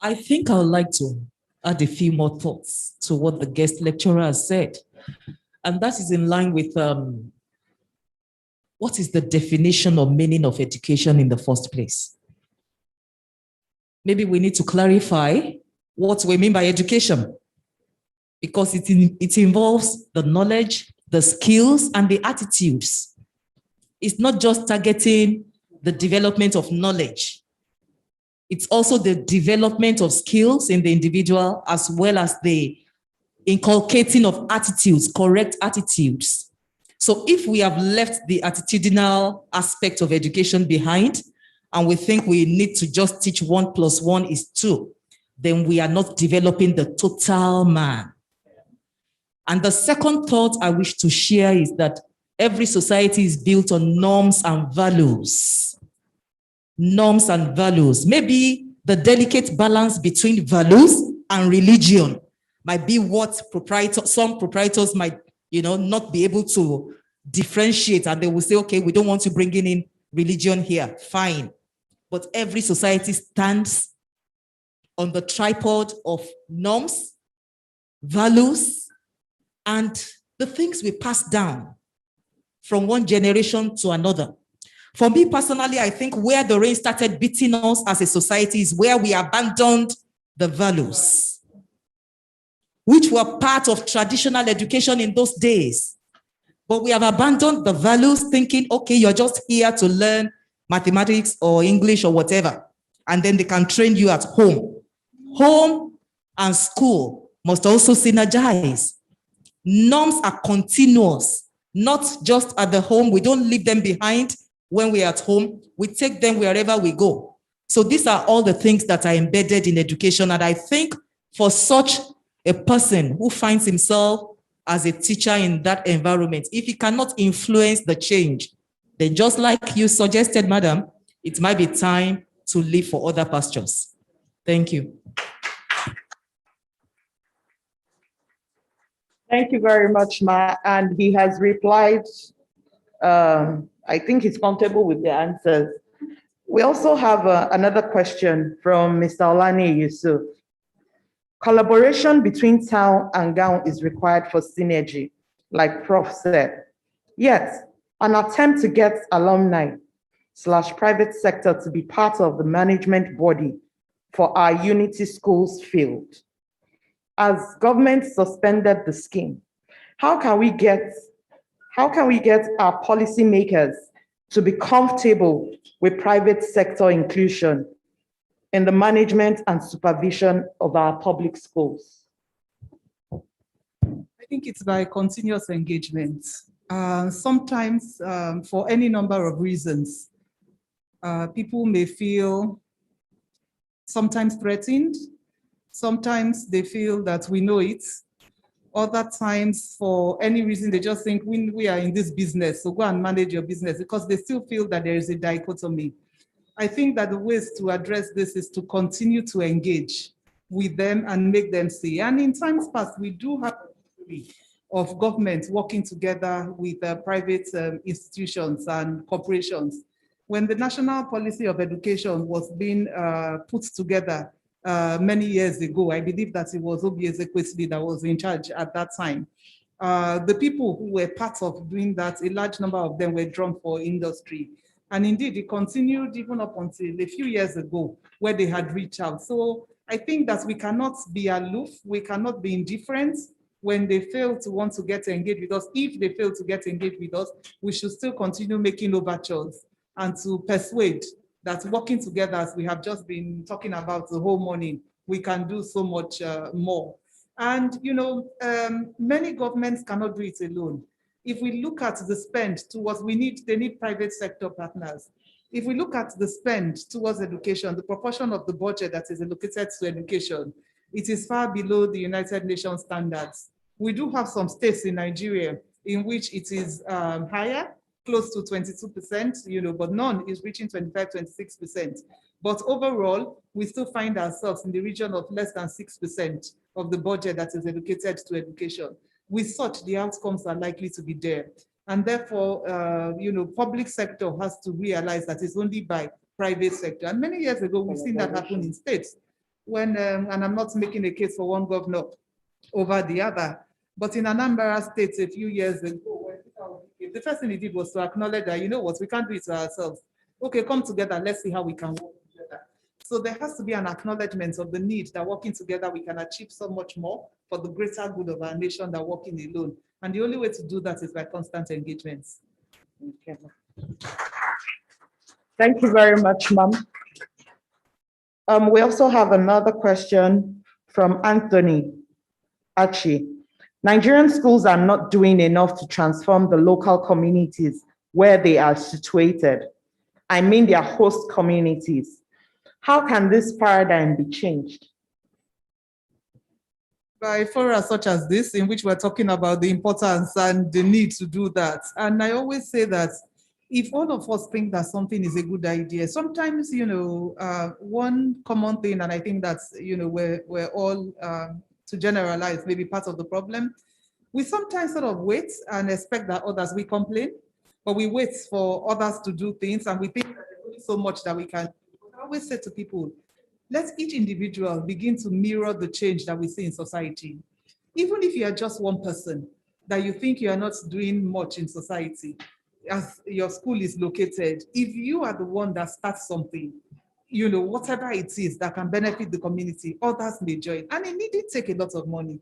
I think I would like to add a few more thoughts to what the guest lecturer has said. And that is in line with what is the definition or meaning of education in the first place? Maybe we need to clarify what we mean by education, because it involves the knowledge, the skills, and the attitudes. It's not just targeting the development of knowledge. It's also the development of skills in the individual, as well as the inculcating of attitudes, correct attitudes. So if we have left the attitudinal aspect of education behind, and we think we need to just teach 1 + 1 = 2, then we are not developing the total man. And the second thought I wish to share is that every society is built on norms and values. Norms and values. Maybe the delicate balance between values and religion might be what some proprietors might, not be able to differentiate, and they will say, okay, we don't want to bring in religion here. Fine. But every society stands on the tripod of norms, values, and the things we pass down from one generation to another. For me personally, I think where the rain started beating us as a society is where we abandoned the values, which were part of traditional education in those days. But we have abandoned the values, thinking, okay, you're just here to learn mathematics or English or whatever, and then they can train you at home. Home and school must also synergize. Norms are continuous, not just at the home. We don't leave them behind when we're at home. We take them wherever we go. So these are all the things that are embedded in education. And I think for such a person who finds himself as a teacher in that environment, if he cannot influence the change, then just like you suggested, madam, it might be time to leave for other pastures. Thank you.
Thank you very much, Ma. And he has replied. I think he's comfortable with the answers. We also have another question from Mr. Olani Yusuf. Collaboration between town and gown is required for synergy, like Prof said. Yet, an attempt to get alumni/private sector to be part of the management body for our Unity schools failed. As government suspended the scheme, how can we get our policymakers to be comfortable with private sector inclusion in the management and supervision of our public schools?
I think it's by continuous engagement. Sometimes, for any number of reasons, people may feel sometimes threatened. Sometimes they feel that we know it. Other times, for any reason, they just think we are in this business, so go and manage your business, because they still feel that there is a dichotomy. I think that the ways to address this is to continue to engage. with them and make them see. And in times past, we do have a history of government working together with private institutions and corporations. When the national policy of education was being put together many years ago, I believe that it was Obi Ezekwesili that was in charge at that time. The people who were part of doing that, a large number of them were drawn for industry. And indeed, it continued even up until a few years ago where they had reached out. So I think that we cannot be aloof, we cannot be indifferent when they fail to want to get engaged with us. If they fail to get engaged with us, we should still continue making overtures and to persuade that working together, as we have just been talking about the whole morning, we can do so much more. And many governments cannot do it alone. If we look at the spend towards, they need private sector partners. If we look at the spend towards education, the proportion of the budget that is allocated to education, it is far below the United Nations standards. We do have some states in Nigeria in which it is higher, close to 22%, but none is reaching 25, 26%. But overall, we still find ourselves in the region of less than 6% of the budget that is allocated to education. With such, the outcomes are likely to be there. And therefore, public sector has to realize that it's only by private sector. And many years ago, we've seen that happen in states when, and I'm not making a case for one governor over the other, but in Anambra State a few years ago, the first thing he did was to acknowledge that, you know what, we can't do it to ourselves. Okay, come together, let's see how we can work together. So there has to be an acknowledgement of the need that working together, we can achieve so much more for the greater good of our nation than working alone. And the only way to do that is by constant engagements.
Okay. Thank you very much, ma'am. We also have another question from Anthony Achi. Nigerian schools are not doing enough to transform the local communities where they are situated. I mean their host communities. How can this paradigm be changed?
By forums such as this, in which we're talking about the importance and the need to do that. And I always say that if all of us think that something is a good idea, sometimes, one common thing, and I think that's, we're all, to generalize, maybe part of the problem, we sometimes sort of wait and expect that others will complain, but we wait for others to do things, and we think that there's only so much that we can do. I always say to people, let each individual begin to mirror the change that we see in society. Even if you are just one person that you think you are not doing much in society, as your school is located, if you are the one that starts something, whatever it is that can benefit the community, others may join. And it needn't take a lot of money.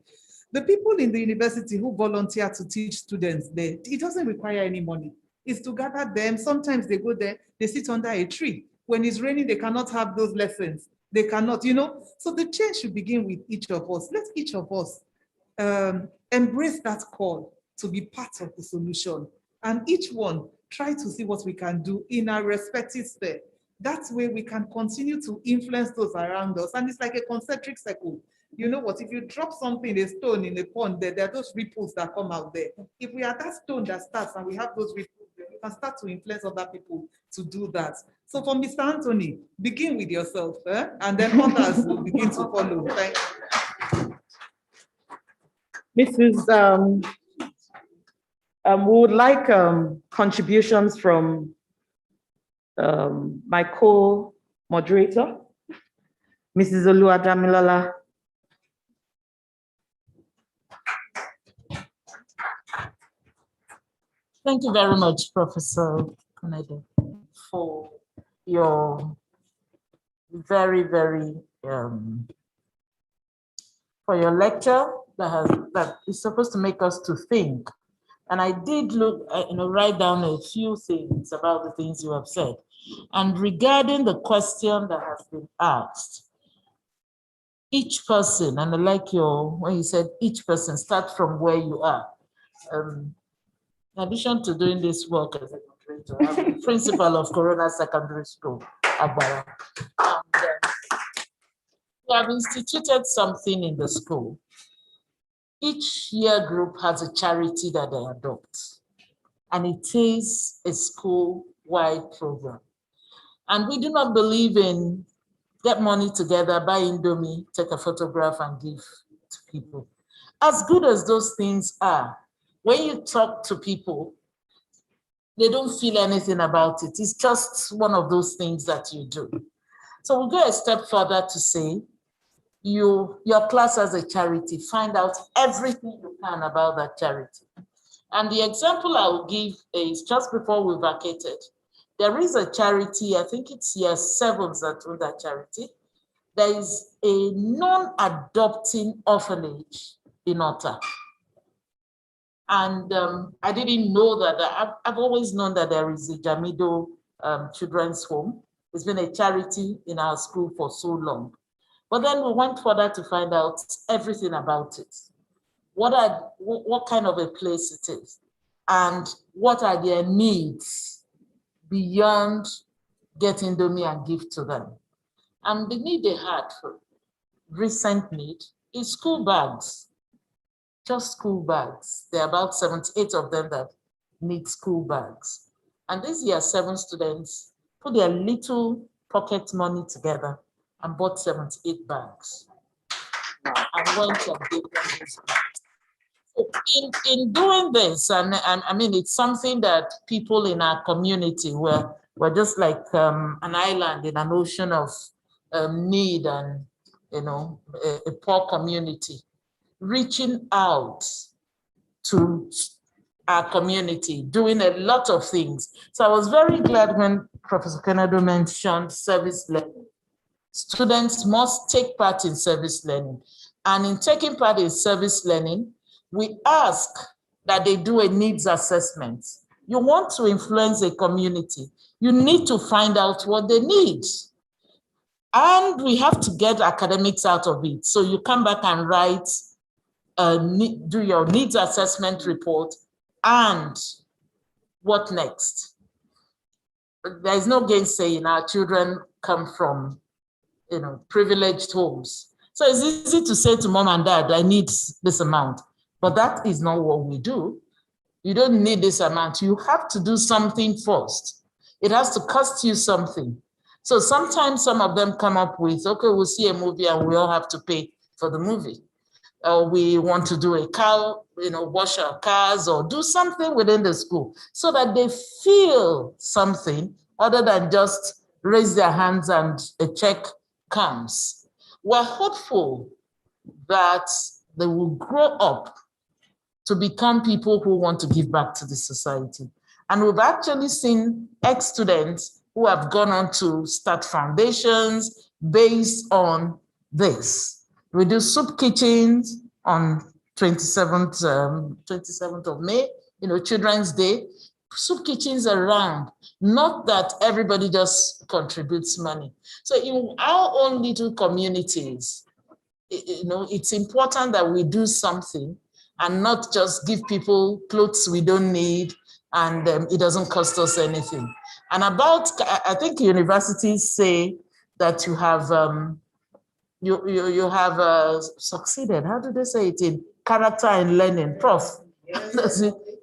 The people in the university who volunteer to teach students there, it doesn't require any money. It's to gather them. Sometimes they go there, they sit under a tree. When it's raining, they cannot have those lessons. They cannot, So the change should begin with each of us. Let each of us embrace that call to be part of the solution. And each one try to see what we can do in our respective sphere. That way we can continue to influence those around us. And it's like a concentric circle. You know what, if you drop something, a stone in a pond, there are those ripples that come out there. If we are that stone that starts and we have those ripples, we can start to influence other people to do that. So for Mr. Anthony, begin with yourself, and then others will begin to follow. Thank you.
Mrs. We would like contributions from my co-moderator, Mrs. Oluwadamilala.
Thank you very much, Professor Konedo, for your very, very, for your lecture that is supposed to make us to think. And I did look, write down a few things about the things you have said. And regarding the question that has been asked, each person, and I like when you said each person, start from where you are. In addition to doing this work as a moderator, I'm the principal of Corona Secondary School, Agbara. And we have instituted something in the school. Each year group has a charity that they adopt, and it is a school-wide program. And we do not believe in get money together, buy Indomie, take a photograph and give to people. As good as those things are, when you talk to people, they don't feel anything about it. It's just one of those things that you do. So we'll go a step further to say, your class as a charity, find out everything you can about that charity. And the example I will give is just before we vacated, there is a charity, I think it's year 7 that run that charity. There is a non-adopting orphanage in Otta. And I didn't know that. I've always known that there is a Jamido Children's Home. It's been a charity in our school for so long. But then we went further to find out everything about it. What kind of a place it is, and what are their needs beyond getting Indomie and give to them. And the need they had for recent need is school bags, just school bags. There are about 78 of them that need school bags. And these year 7 students put their little pocket money together and bought 78 bags. And went and gave them these bags. So in doing this, and I mean, it's something that people in our community we're just like an island in an ocean of need and, you know, a poor community, reaching out to our community, doing a lot of things. So I was very glad when Professor Kennedy mentioned service learning. Students must take part in service learning. And in taking part in service learning, we ask that they do a needs assessment. You want to influence a community, you need to find out what they need. And we have to get academics out of it. So you come back and write, do your needs assessment report, and what next? There's no gainsaying, our children come from, you know, privileged homes. So it's easy to say to mom and dad, I need this amount, but that is not what we do. You don't need this amount. You have to do something first. It has to cost you something. So sometimes some of them come up with, okay, we'll see a movie and we all have to pay for the movie. Or we want to do a car, you know, wash our cars or do something within the school so that they feel something other than just raise their hands and a check comes. We're hopeful that they will grow up to become people who want to give back to the society. And we've actually seen ex-students who have gone on to start foundations based on this. We do soup kitchens on 27th of May, you know, Children's Day. Soup kitchens around, not that everybody just contributes money. So in our own little communities, you know, it's important that we do something and not just give people clothes we don't need and it doesn't cost us anything. And about, I think universities say that you have you have succeeded. How do they say it in character and learning, Prof?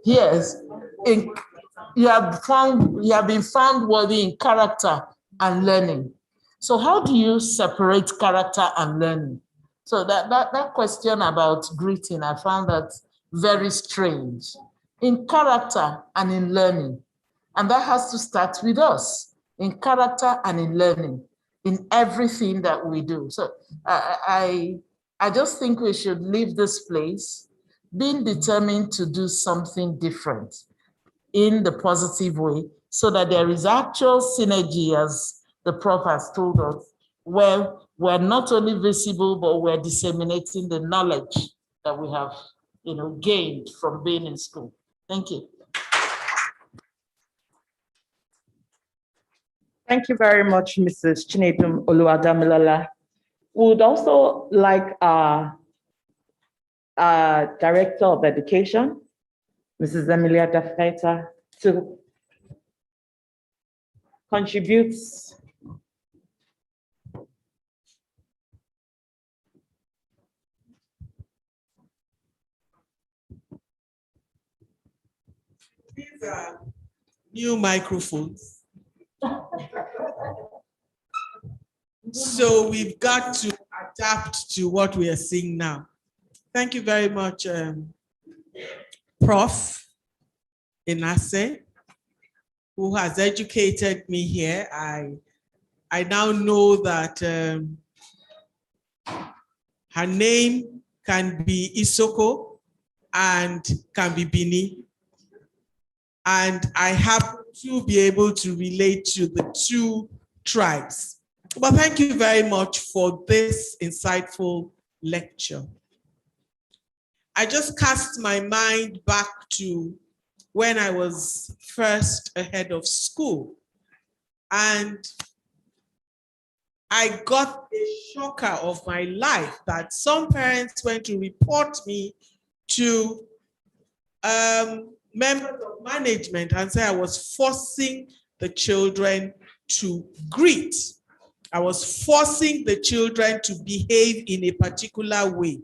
Yes, you have been found worthy in character and learning. So how do you separate character and learning? So that question about greeting, I found that very strange. In character and in learning. And that has to start with us, in character and in learning, in everything that we do. So I just think we should leave this place being determined to do something different in the positive way so that there is actual synergy, as the Prof has told us, where we're not only visible, but we're disseminating the knowledge that we have, you know, gained from being in school. Thank you.
Thank you very much, Mrs. Chinedum Oluwadamilala. We would also like our Director of Education, Mrs. Emilia Dafeta, to contribute.
These are new microphones. So we've got to adapt to what we are seeing now. Thank you very much, Prof. Inase, who has educated me here. I now know that her name can be Isoko and can be Bini. And I happen to be able to relate to the two tribes. But thank you very much for this insightful lecture. I just cast my mind back to when I was first a head of school, and I got a shocker of my life that some parents went to report me to members of management and say I was forcing the children to greet. I was forcing the children to behave in a particular way.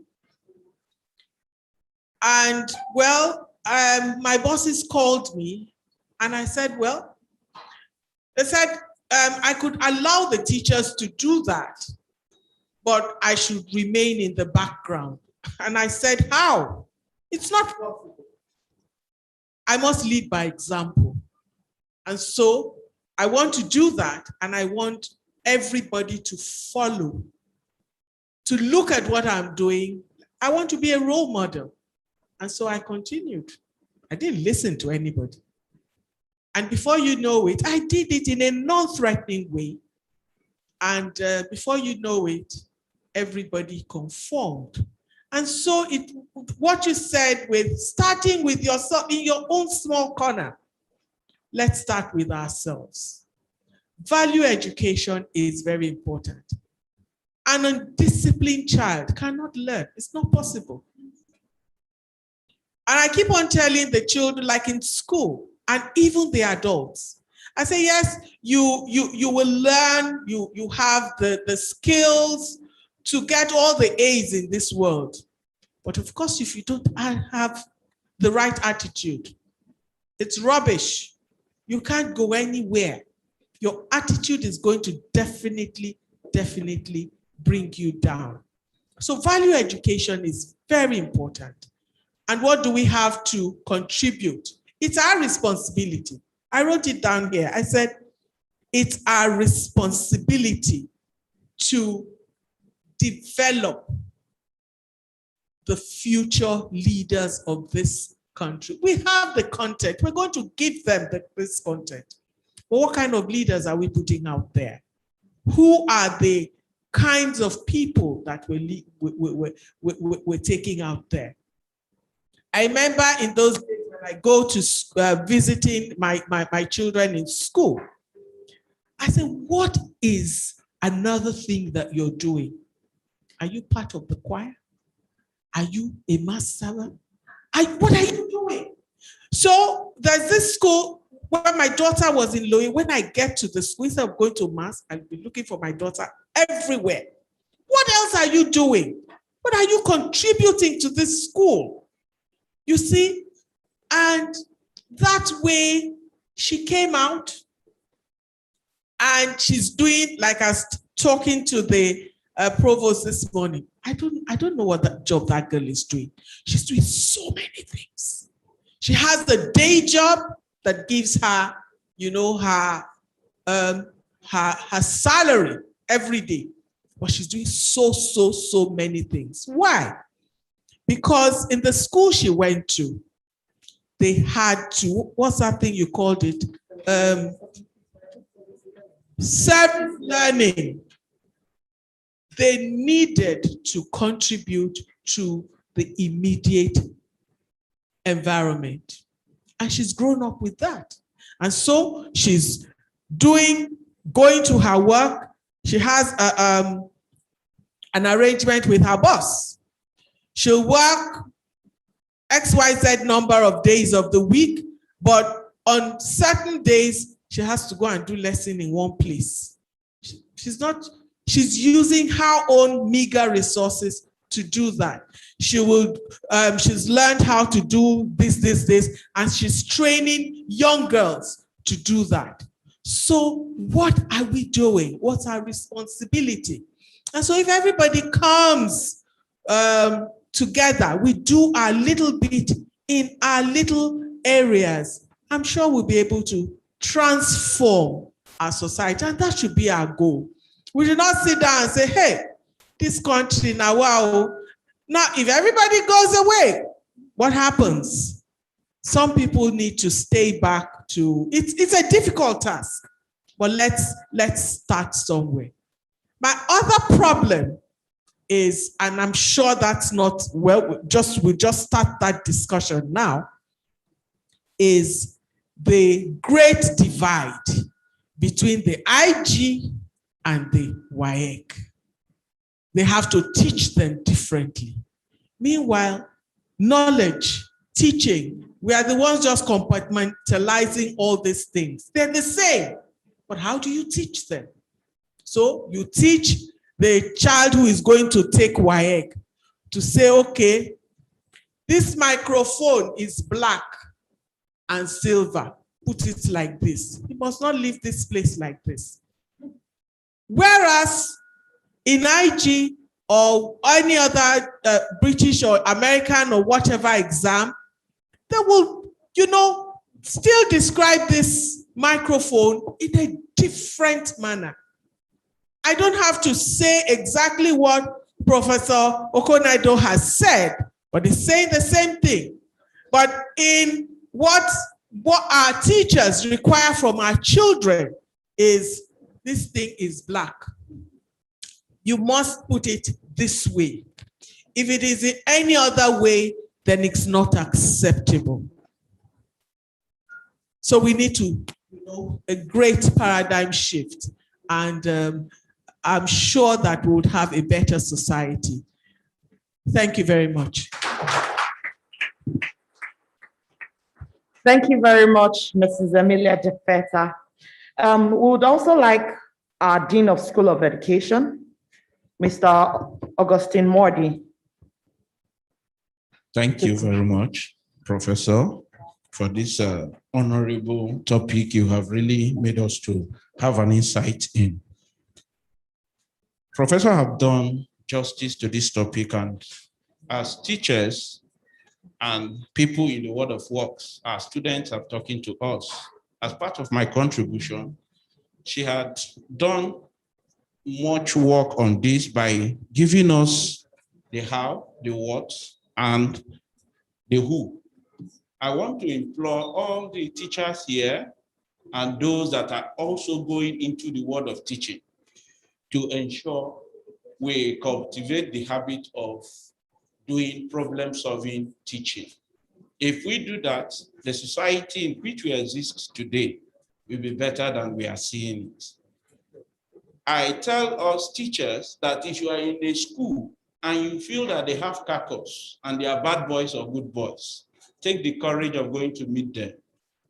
And well, my bosses called me and I said, well, they said I could allow the teachers to do that, but I should remain in the background. And I said, how? It's not possible. I must lead by example. And so I want to do that, and I want everybody to follow, to look at what I'm doing. I want to be a role model. And so I continued. I didn't listen to anybody. And before you know it, I did it in a non-threatening way. And before you know it, everybody conformed. And so what you said with starting with yourself in your own small corner, let's start with ourselves. Value education is very important. An undisciplined child cannot learn. It's not possible. And I keep on telling the children, like in school, and even the adults, I say, yes, you will learn, you have the skills to get all the A's in this world. But of course, if you don't have the right attitude, it's rubbish. You can't go anywhere. Your attitude is going to definitely bring you down. So value education is very important. And what do we have to contribute? It's our responsibility. I wrote it down here. I said, it's our responsibility to develop the future leaders of this country. We have the content. We're going to give them this content. But what kind of leaders are we putting out there? Who are the kinds of people that we're taking out there? I remember in those days when I go to visiting my children in school, I said, what is another thing that you're doing? Are you part of the choir? Are you a mass server? What are you doing? So there's this school where my daughter was in Loye. When I get to the school, instead of going to mass, I'll be looking for my daughter everywhere. What else are you doing? What are you contributing to this school? You see? And that way she came out and she's doing, like I was talking to the provost this morning. I don't know what job that girl is doing. She's doing so many things. She has the day job that gives her, you know, her salary every day. But she's doing so many things. Why? Because in the school she went to, they had to, what's that thing you called it? Self-learning. They needed to contribute to the immediate environment. And she's grown up with that. And so she's going to her work. She has an arrangement with her boss. She'll work XYZ number of days of the week, but on certain days, she has to go and do lesson in one place. She's using her own meager resources to do that. She's learned how to do this, and she's training young girls to do that. So what are we doing? What's our responsibility? And so if everybody comes together, we do our little bit in our little areas, I'm sure we'll be able to transform our society, and that should be our goal. We should not sit down and say, hey, this country now, wow. Now, if everybody goes away, what happens? Some people need to stay back to, it's a difficult task, but let's start somewhere. My other problem is, and I'm sure that's not, well, we'll just start that discussion now, is the great divide between the IG and the WAEC. They have to teach them differently. Meanwhile, knowledge, teaching, we are the ones just compartmentalizing all these things. They're the same, but how do you teach them? So you teach the child who is going to take WAEC to say, okay, this microphone is black and silver. Put it like this. You must not leave this place like this. Whereas in IG or any other British or American or whatever exam, they will, still describe this microphone in a different manner. I don't have to say exactly what Professor Okonaido has said, but he's saying the same thing. But in what our teachers require from our children is, this thing is black. You must put it this way. If it is in any other way, then it's not acceptable. So we need to, a great paradigm shift. And I'm sure that we would have a better society. Thank you very much.
Thank you very much, Mrs. Emilia Jefeta. We would also like our Dean of School of Education, Mr. Augustine Mordi.
Thank you very much, Professor, for this honorable topic you have really made us to have an insight in. Professor have done justice to this topic, and as teachers and people in the world of works, our students are talking to us. As part of my contribution, she had done much work on this by giving us the how, the what, and the who. I want to implore all the teachers here and those that are also going into the world of teaching to ensure we cultivate the habit of doing problem-solving teaching. If we do that, the society in which we exist today will be better than we are seeing it. I tell us teachers that if you are in a school and you feel that they have caucus and they are bad boys or good boys, take the courage of going to meet them.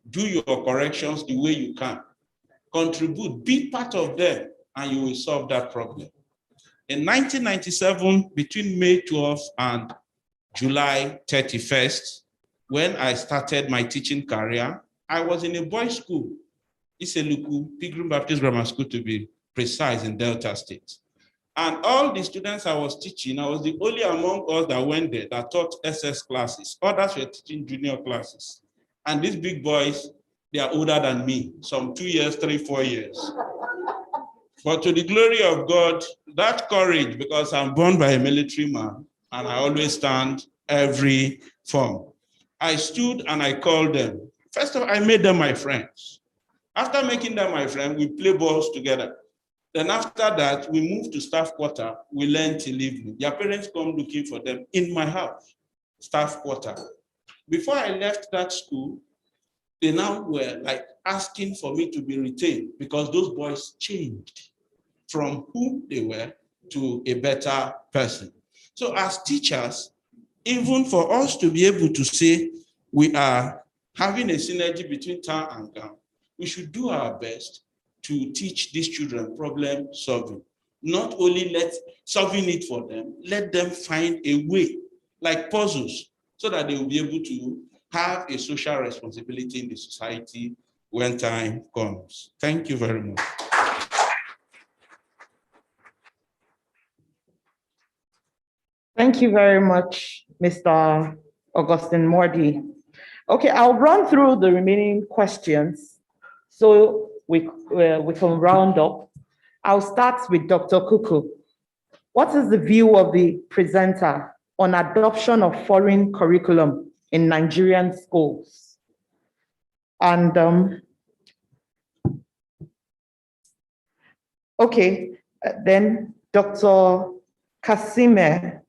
Do your corrections the way you can. Contribute, be part of them, and you will solve that problem. In 1997, between May 12th and July 31st, when I started my teaching career, I was in a boys' school, Iseluku, Pilgrim Baptist Grammar School to be precise, in Delta State. And all the students I was teaching, I was the only among us that went there that taught SS classes. Others were teaching junior classes. And these big boys, they are older than me, some 2 years, 3, 4 years. But to the glory of God, that courage, because I'm born by a military man, and I always stand every form. I stood and I called them. First of all, I made them my friends. After making them my friends, we play balls together. Then after that, we moved to staff quarter. We learned till evening. Their parents come looking for them in my house, staff quarter. Before I left that school, they now were like asking for me to be retained because those boys changed from who they were to a better person. So as teachers, even for us to be able to say we are having a synergy between town and gown, we should do our best to teach these children problem solving. Not only solving it for them, let them find a way, like puzzles, so that they will be able to have a social responsibility in the society when time comes. Thank you very much.
Thank you very much, Mr. Augustine Mordi. Okay, I'll run through the remaining questions so we can round up. I'll start with Dr. Kuku. What is the view of the presenter on adoption of foreign curriculum in Nigerian schools? And okay, then Dr. Kasmer,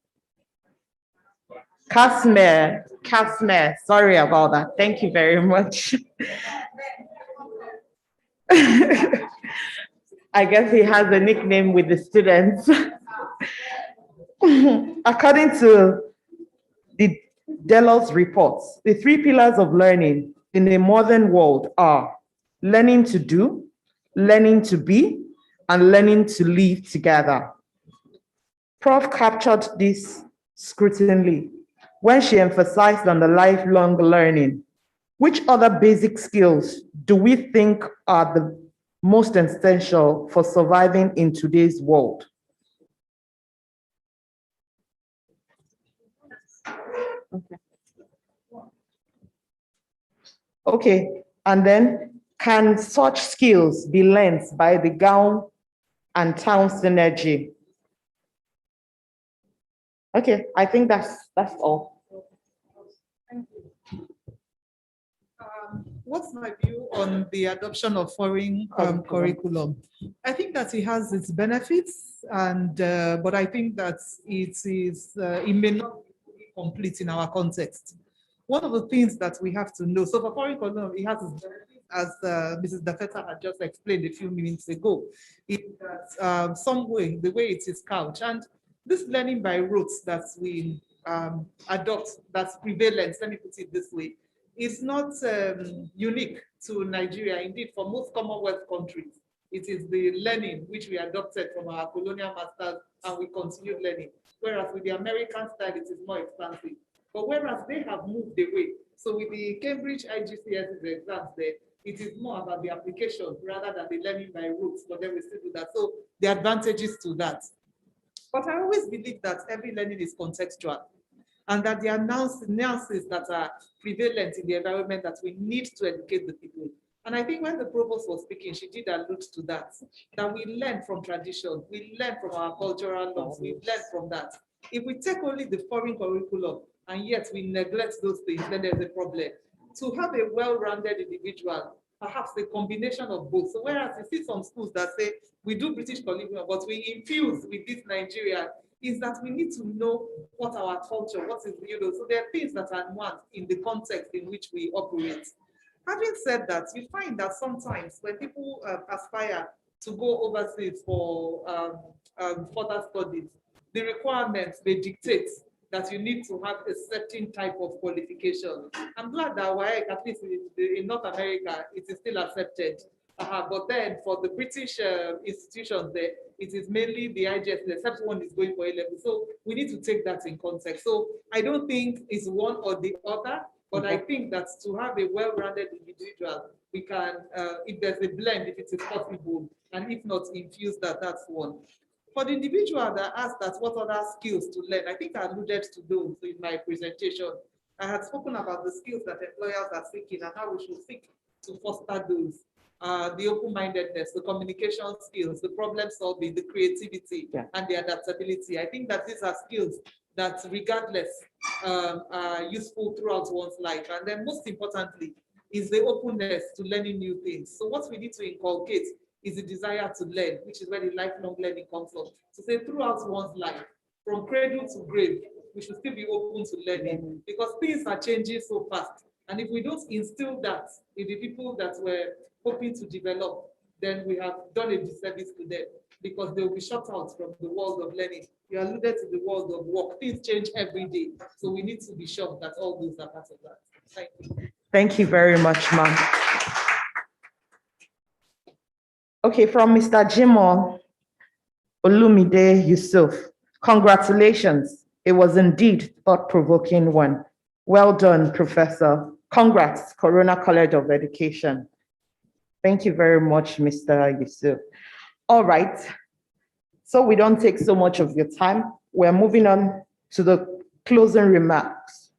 sorry about that. Thank you very much. I guess he has a nickname with the students. According to the Delos reports, the 3 pillars of learning in a modern world are learning to do, learning to be, and learning to live together. Prof captured this scrutiny when she emphasized on the lifelong learning. Which other basic skills do we think are the most essential for surviving in today's world? Okay, and then can such skills be learned by the gown and town synergy? Okay, I think that's all.
What's my view on the adoption of foreign curriculum? I think that it has its benefits, and but I think that it may not be complete in our context. One of the things that we have to know, so for foreign curriculum, it has its benefits, as Mrs. Dafeta had just explained a few minutes ago, is that some way, the way it is couched, and this learning by rote that we adopt, that's prevalent, let me put it this way, is not unique to Nigeria. Indeed, for most Commonwealth countries, it is the learning which we adopted from our colonial masters and we continue learning. Whereas with the American style, it is more expansive. But whereas they have moved away, so with the Cambridge IGCSE exams there, it is more about the application rather than the learning by rote, but then we still do that. So the advantages to that. But I always believe that every learning is contextual, and that the nuances that are prevalent in the environment that we need to educate the people. And I think when the provost was speaking, she did allude to that we learn from tradition, we learn from our cultural norms, we learn from that. If we take only the foreign curriculum and yet we neglect those things, then there's a problem. To have a well-rounded individual, perhaps a combination of both. So whereas you see some schools that say, we do British curriculum, but we infuse with this Nigeria, is that we need to know what our culture, what is, so there are things that are nuanced in the context in which we operate. Having said that, you find that sometimes when people aspire to go overseas for further studies, the requirements, they dictate that you need to have a certain type of qualification. I'm glad that at least in North America, it is still accepted. But then for the British institutions there, it is mainly the IGS, except one is going for A-level. So we need to take that in context. So I don't think it's one or the other, but I think that to have a well-rounded individual, we can, if there's a blend, if it is possible, and if not, infuse that, that's one. For the individual that asked that what other skills to learn, I think I alluded to those in my presentation. I had spoken about the skills that employers are seeking and how we should seek to foster those. The open-mindedness, the communication skills, the problem solving, the creativity, and the adaptability. I think that these are skills that regardless are useful throughout one's life. And then most importantly is the openness to learning new things. So what we need to inculcate is the desire to learn, which is where the lifelong learning comes from. To say throughout one's life, from cradle to grave, we should still be open to learning because things are changing so fast. And if we don't instill that in the people that we're hoping to develop, then we have done a disservice to them because they will be shut out from the world of learning. You alluded to the world of work. Things change every day. So we need to be sure that all those are part of that. Thank you.
Thank you very much, ma'am. Okay, from Mr. Jimo Olumide Yusuf, congratulations. It was indeed thought-provoking one. Well done, Professor. Congrats, Corona College of Education. Thank you very much, Mr. Yusuf. All right. So we don't take so much of your time. We're moving on to the closing remarks.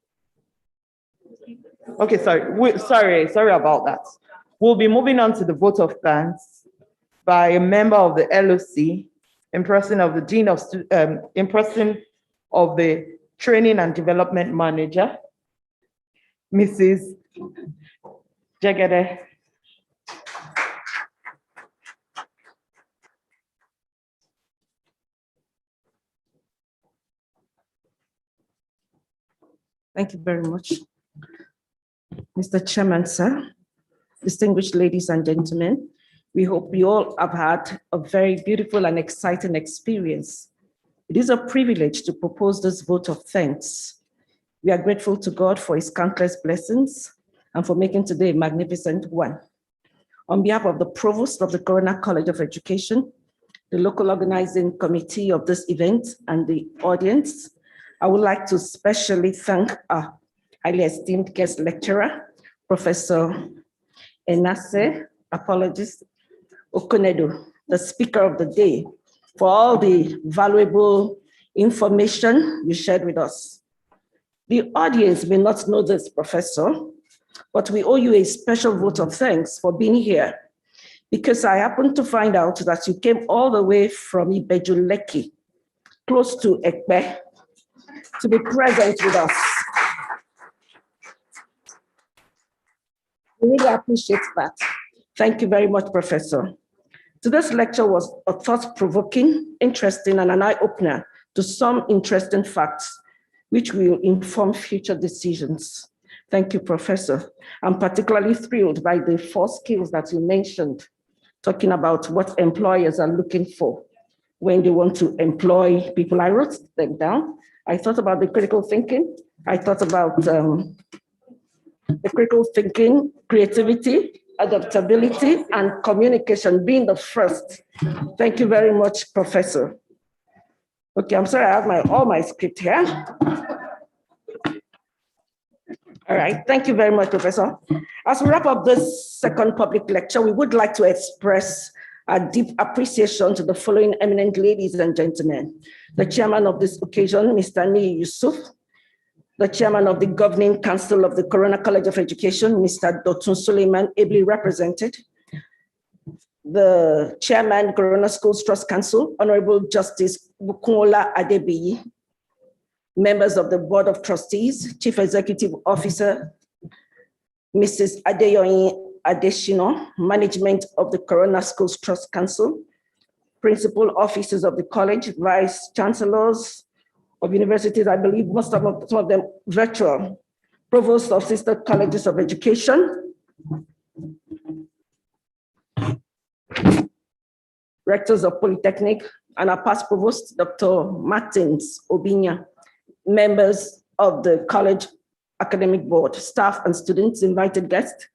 Okay, sorry about that. We'll be moving on to the vote of thanks by a member of the LOC, in person of the Dean of, in person of the Training and Development Manager, Mrs. Jegede.
Thank you very much. Mr. Chairman, sir, distinguished ladies and gentlemen, we hope you all have had a very beautiful and exciting experience. It is a privilege to propose this vote of thanks. We are grateful to God for his countless blessings and for making today a magnificent one. On behalf of the Provost of the Corona College of Education, the local organizing committee of this event, and the audience, I would like to specially thank our highly esteemed guest lecturer, Professor Enase, apologist, Okonedo, the speaker of the day, for all the valuable information you shared with us. The audience may not know this, Professor, but we owe you a special vote of thanks for being here, because I happened to find out that you came all the way from Ibejuleki, close to Ekpe, to be present with us. We really appreciate that. Thank you very much, Professor. Today's lecture was a thought-provoking, interesting, and an eye-opener to some interesting facts, which will inform future decisions. Thank you, Professor. I'm particularly thrilled by the 4 skills that you mentioned, talking about what employers are looking for when they want to employ people. I wrote them down. I thought about the critical thinking. I thought about the critical thinking, creativity, adaptability, and communication being the first. Thank you very much, Professor. Okay, I'm sorry, I have all my script here. All right, thank you very much, Professor. As we wrap up this second public lecture, we would like to express a deep appreciation to the following eminent ladies and gentlemen. The chairman of this occasion, Mr. Ni Yusuf, the chairman of the Governing Council of the Corona College of Education, Mr. Dotun Suleiman, ably represented, the chairman, Corona Schools Trust Council, Honorable Justice Bukola Adebiyi, members of the Board of Trustees, Chief Executive Officer, Mrs. Adeyoyin Adeshino, management of the Corona Schools Trust Council, principal officers of the college, vice chancellors of universities, I believe some of them virtual, provost of sister colleges of education, rectors of polytechnic, and our past provost, Dr. Martins Obinya, members of the college academic board, staff and students, invited guests,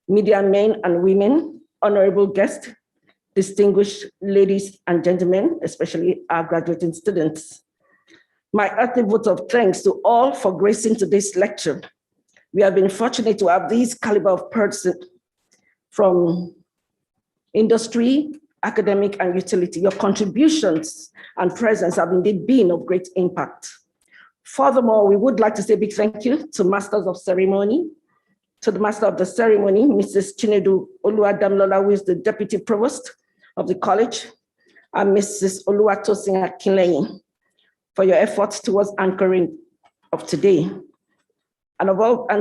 media men and women, honorable guests, distinguished ladies and gentlemen, especially our graduating students. My earthly vote of thanks to all for gracing today's lecture. We have been fortunate to have these caliber of person from industry, academic, and utility. Your contributions and presence have indeed been of great impact. Furthermore, we would like to say a big thank you to Masters of Ceremony, to the Master of the Ceremony, Mrs. Chinedu Oluwadamilola, who is the Deputy Provost of the college, and Mrs. Oluwatosin Akinleyin, for your efforts towards anchoring of today. And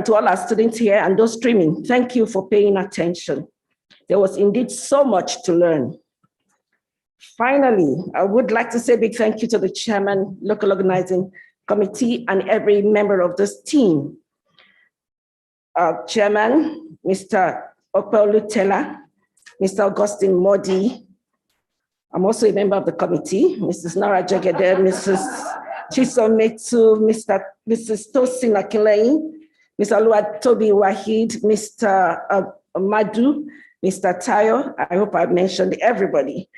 to all our students here and those streaming, thank you for paying attention. There was indeed so much to learn. Finally, I would like to say a big thank you to the chairman, local organizing committee, and every member of this team. Our chairman, Mr. Okpeolu Tella, Mr. Augustine Modi. I'm also a member of the committee, Mrs. Nara Jegede, Mrs. Chisometu, Mrs. Tosin Akinleyin, Mr. Oluwatobi Wahid, Mr. Madu, Mr. Tayo. I hope I've mentioned everybody.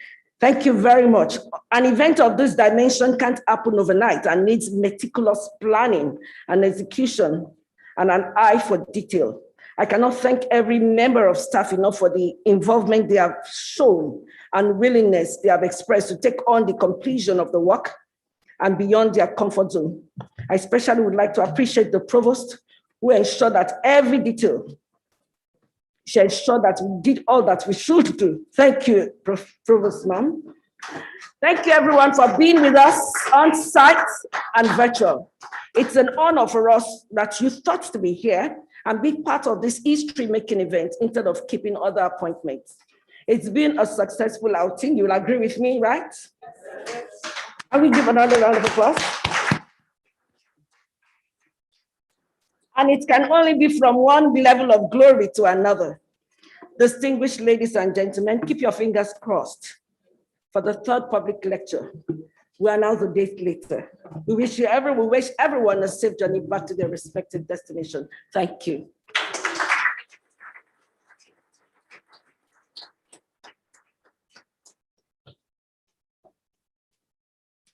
Thank you very much. An event of this dimension can't happen overnight and needs meticulous planning and execution and an eye for detail.
I cannot thank every member of staff enough for the involvement they have shown and willingness they have expressed to take on the completion of the work and beyond their comfort zone. I especially would like to appreciate the provost who ensured that every detail, she ensured that we did all that we should do. Thank you, Provost Ma'am. Thank you everyone for being with us on site and virtual. It's an honor for us that you thought to be here and be part of this history-making event instead of keeping other appointments. It's been a successful outing. You'll agree with me, right? And we give another round of applause. And it can only be from one level of glory to another. Distinguished ladies and gentlemen, keep your fingers crossed for the third public lecture. We announce the date later. We wish everyone a safe journey back to their respective destination. Thank you.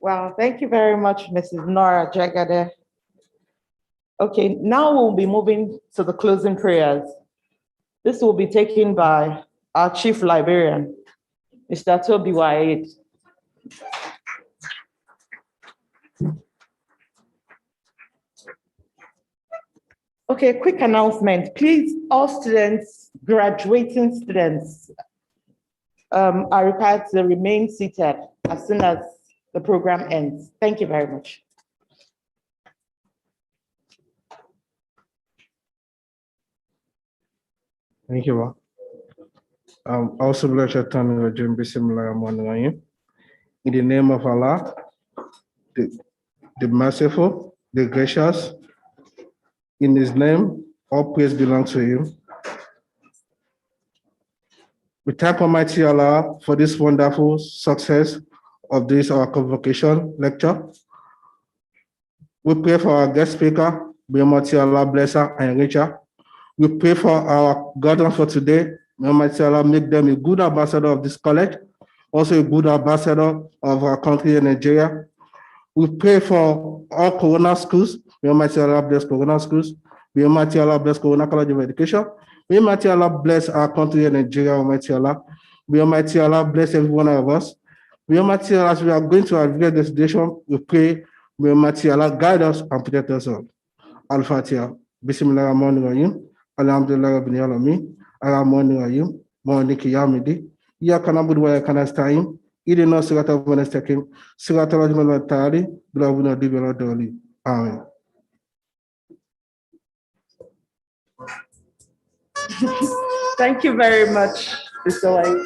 Well, thank you very much, Mrs. Nora Jagade. Okay, now we'll be moving to the closing prayers. This will be taken by our Chief Librarian, Mr. Toby Wyatt. Okay, quick announcement. Please, all students, graduating students, are required to remain seated as soon as the program ends. Thank you very much.
Thank you, Ma. Also, bless your tongue, in the name of Allah, the merciful, the gracious. In His name, all praise belongs to Him. We thank Almighty Allah for this wonderful success of this our convocation lecture. We pray for our guest speaker. May Almighty Allah bless her and enrich her. We pray for our guardians for today. May Almighty Allah make them a good ambassador of this college, also a good ambassador of our country in Nigeria. We pray for all Corona schools. May Almighty Allah bless Corona schools. May Almighty Allah bless Corona College of Education. May Almighty Allah bless our country in Nigeria, Almighty Allah. May Almighty Allah bless every one of us. May Almighty Allah, as we are going to our various destination, we pray, may Almighty Allah guide us and protect us all. Al-Fatiha. Bismillahirrahmanirrahim. Alhamdulillah Rabbil Alamin. Ar-Rahmanir-Rahim. Maliki Yawmiddin. Iyyaka na'budu wa iyyaka nasta'in. Ihdina as-siratal mustaqim. Siratal ladzina an'amta alaihim ghayril maghdubi alaihim. Amen.
Thank you very much, Mr. White.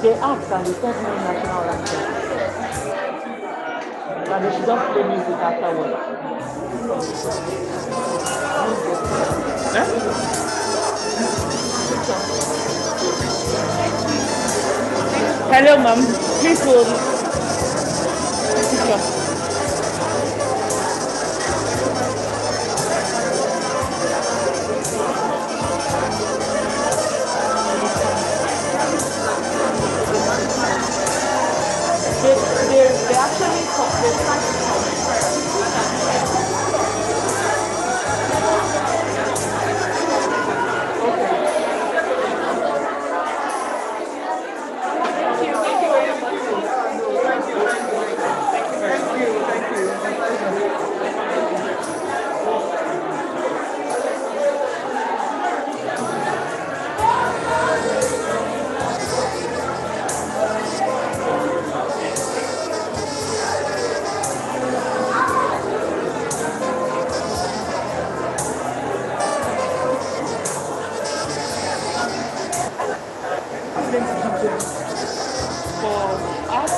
They asked and they said no national anthem. And they should just play music afterwards. Hello, ma'am. Please hold. They actually for us,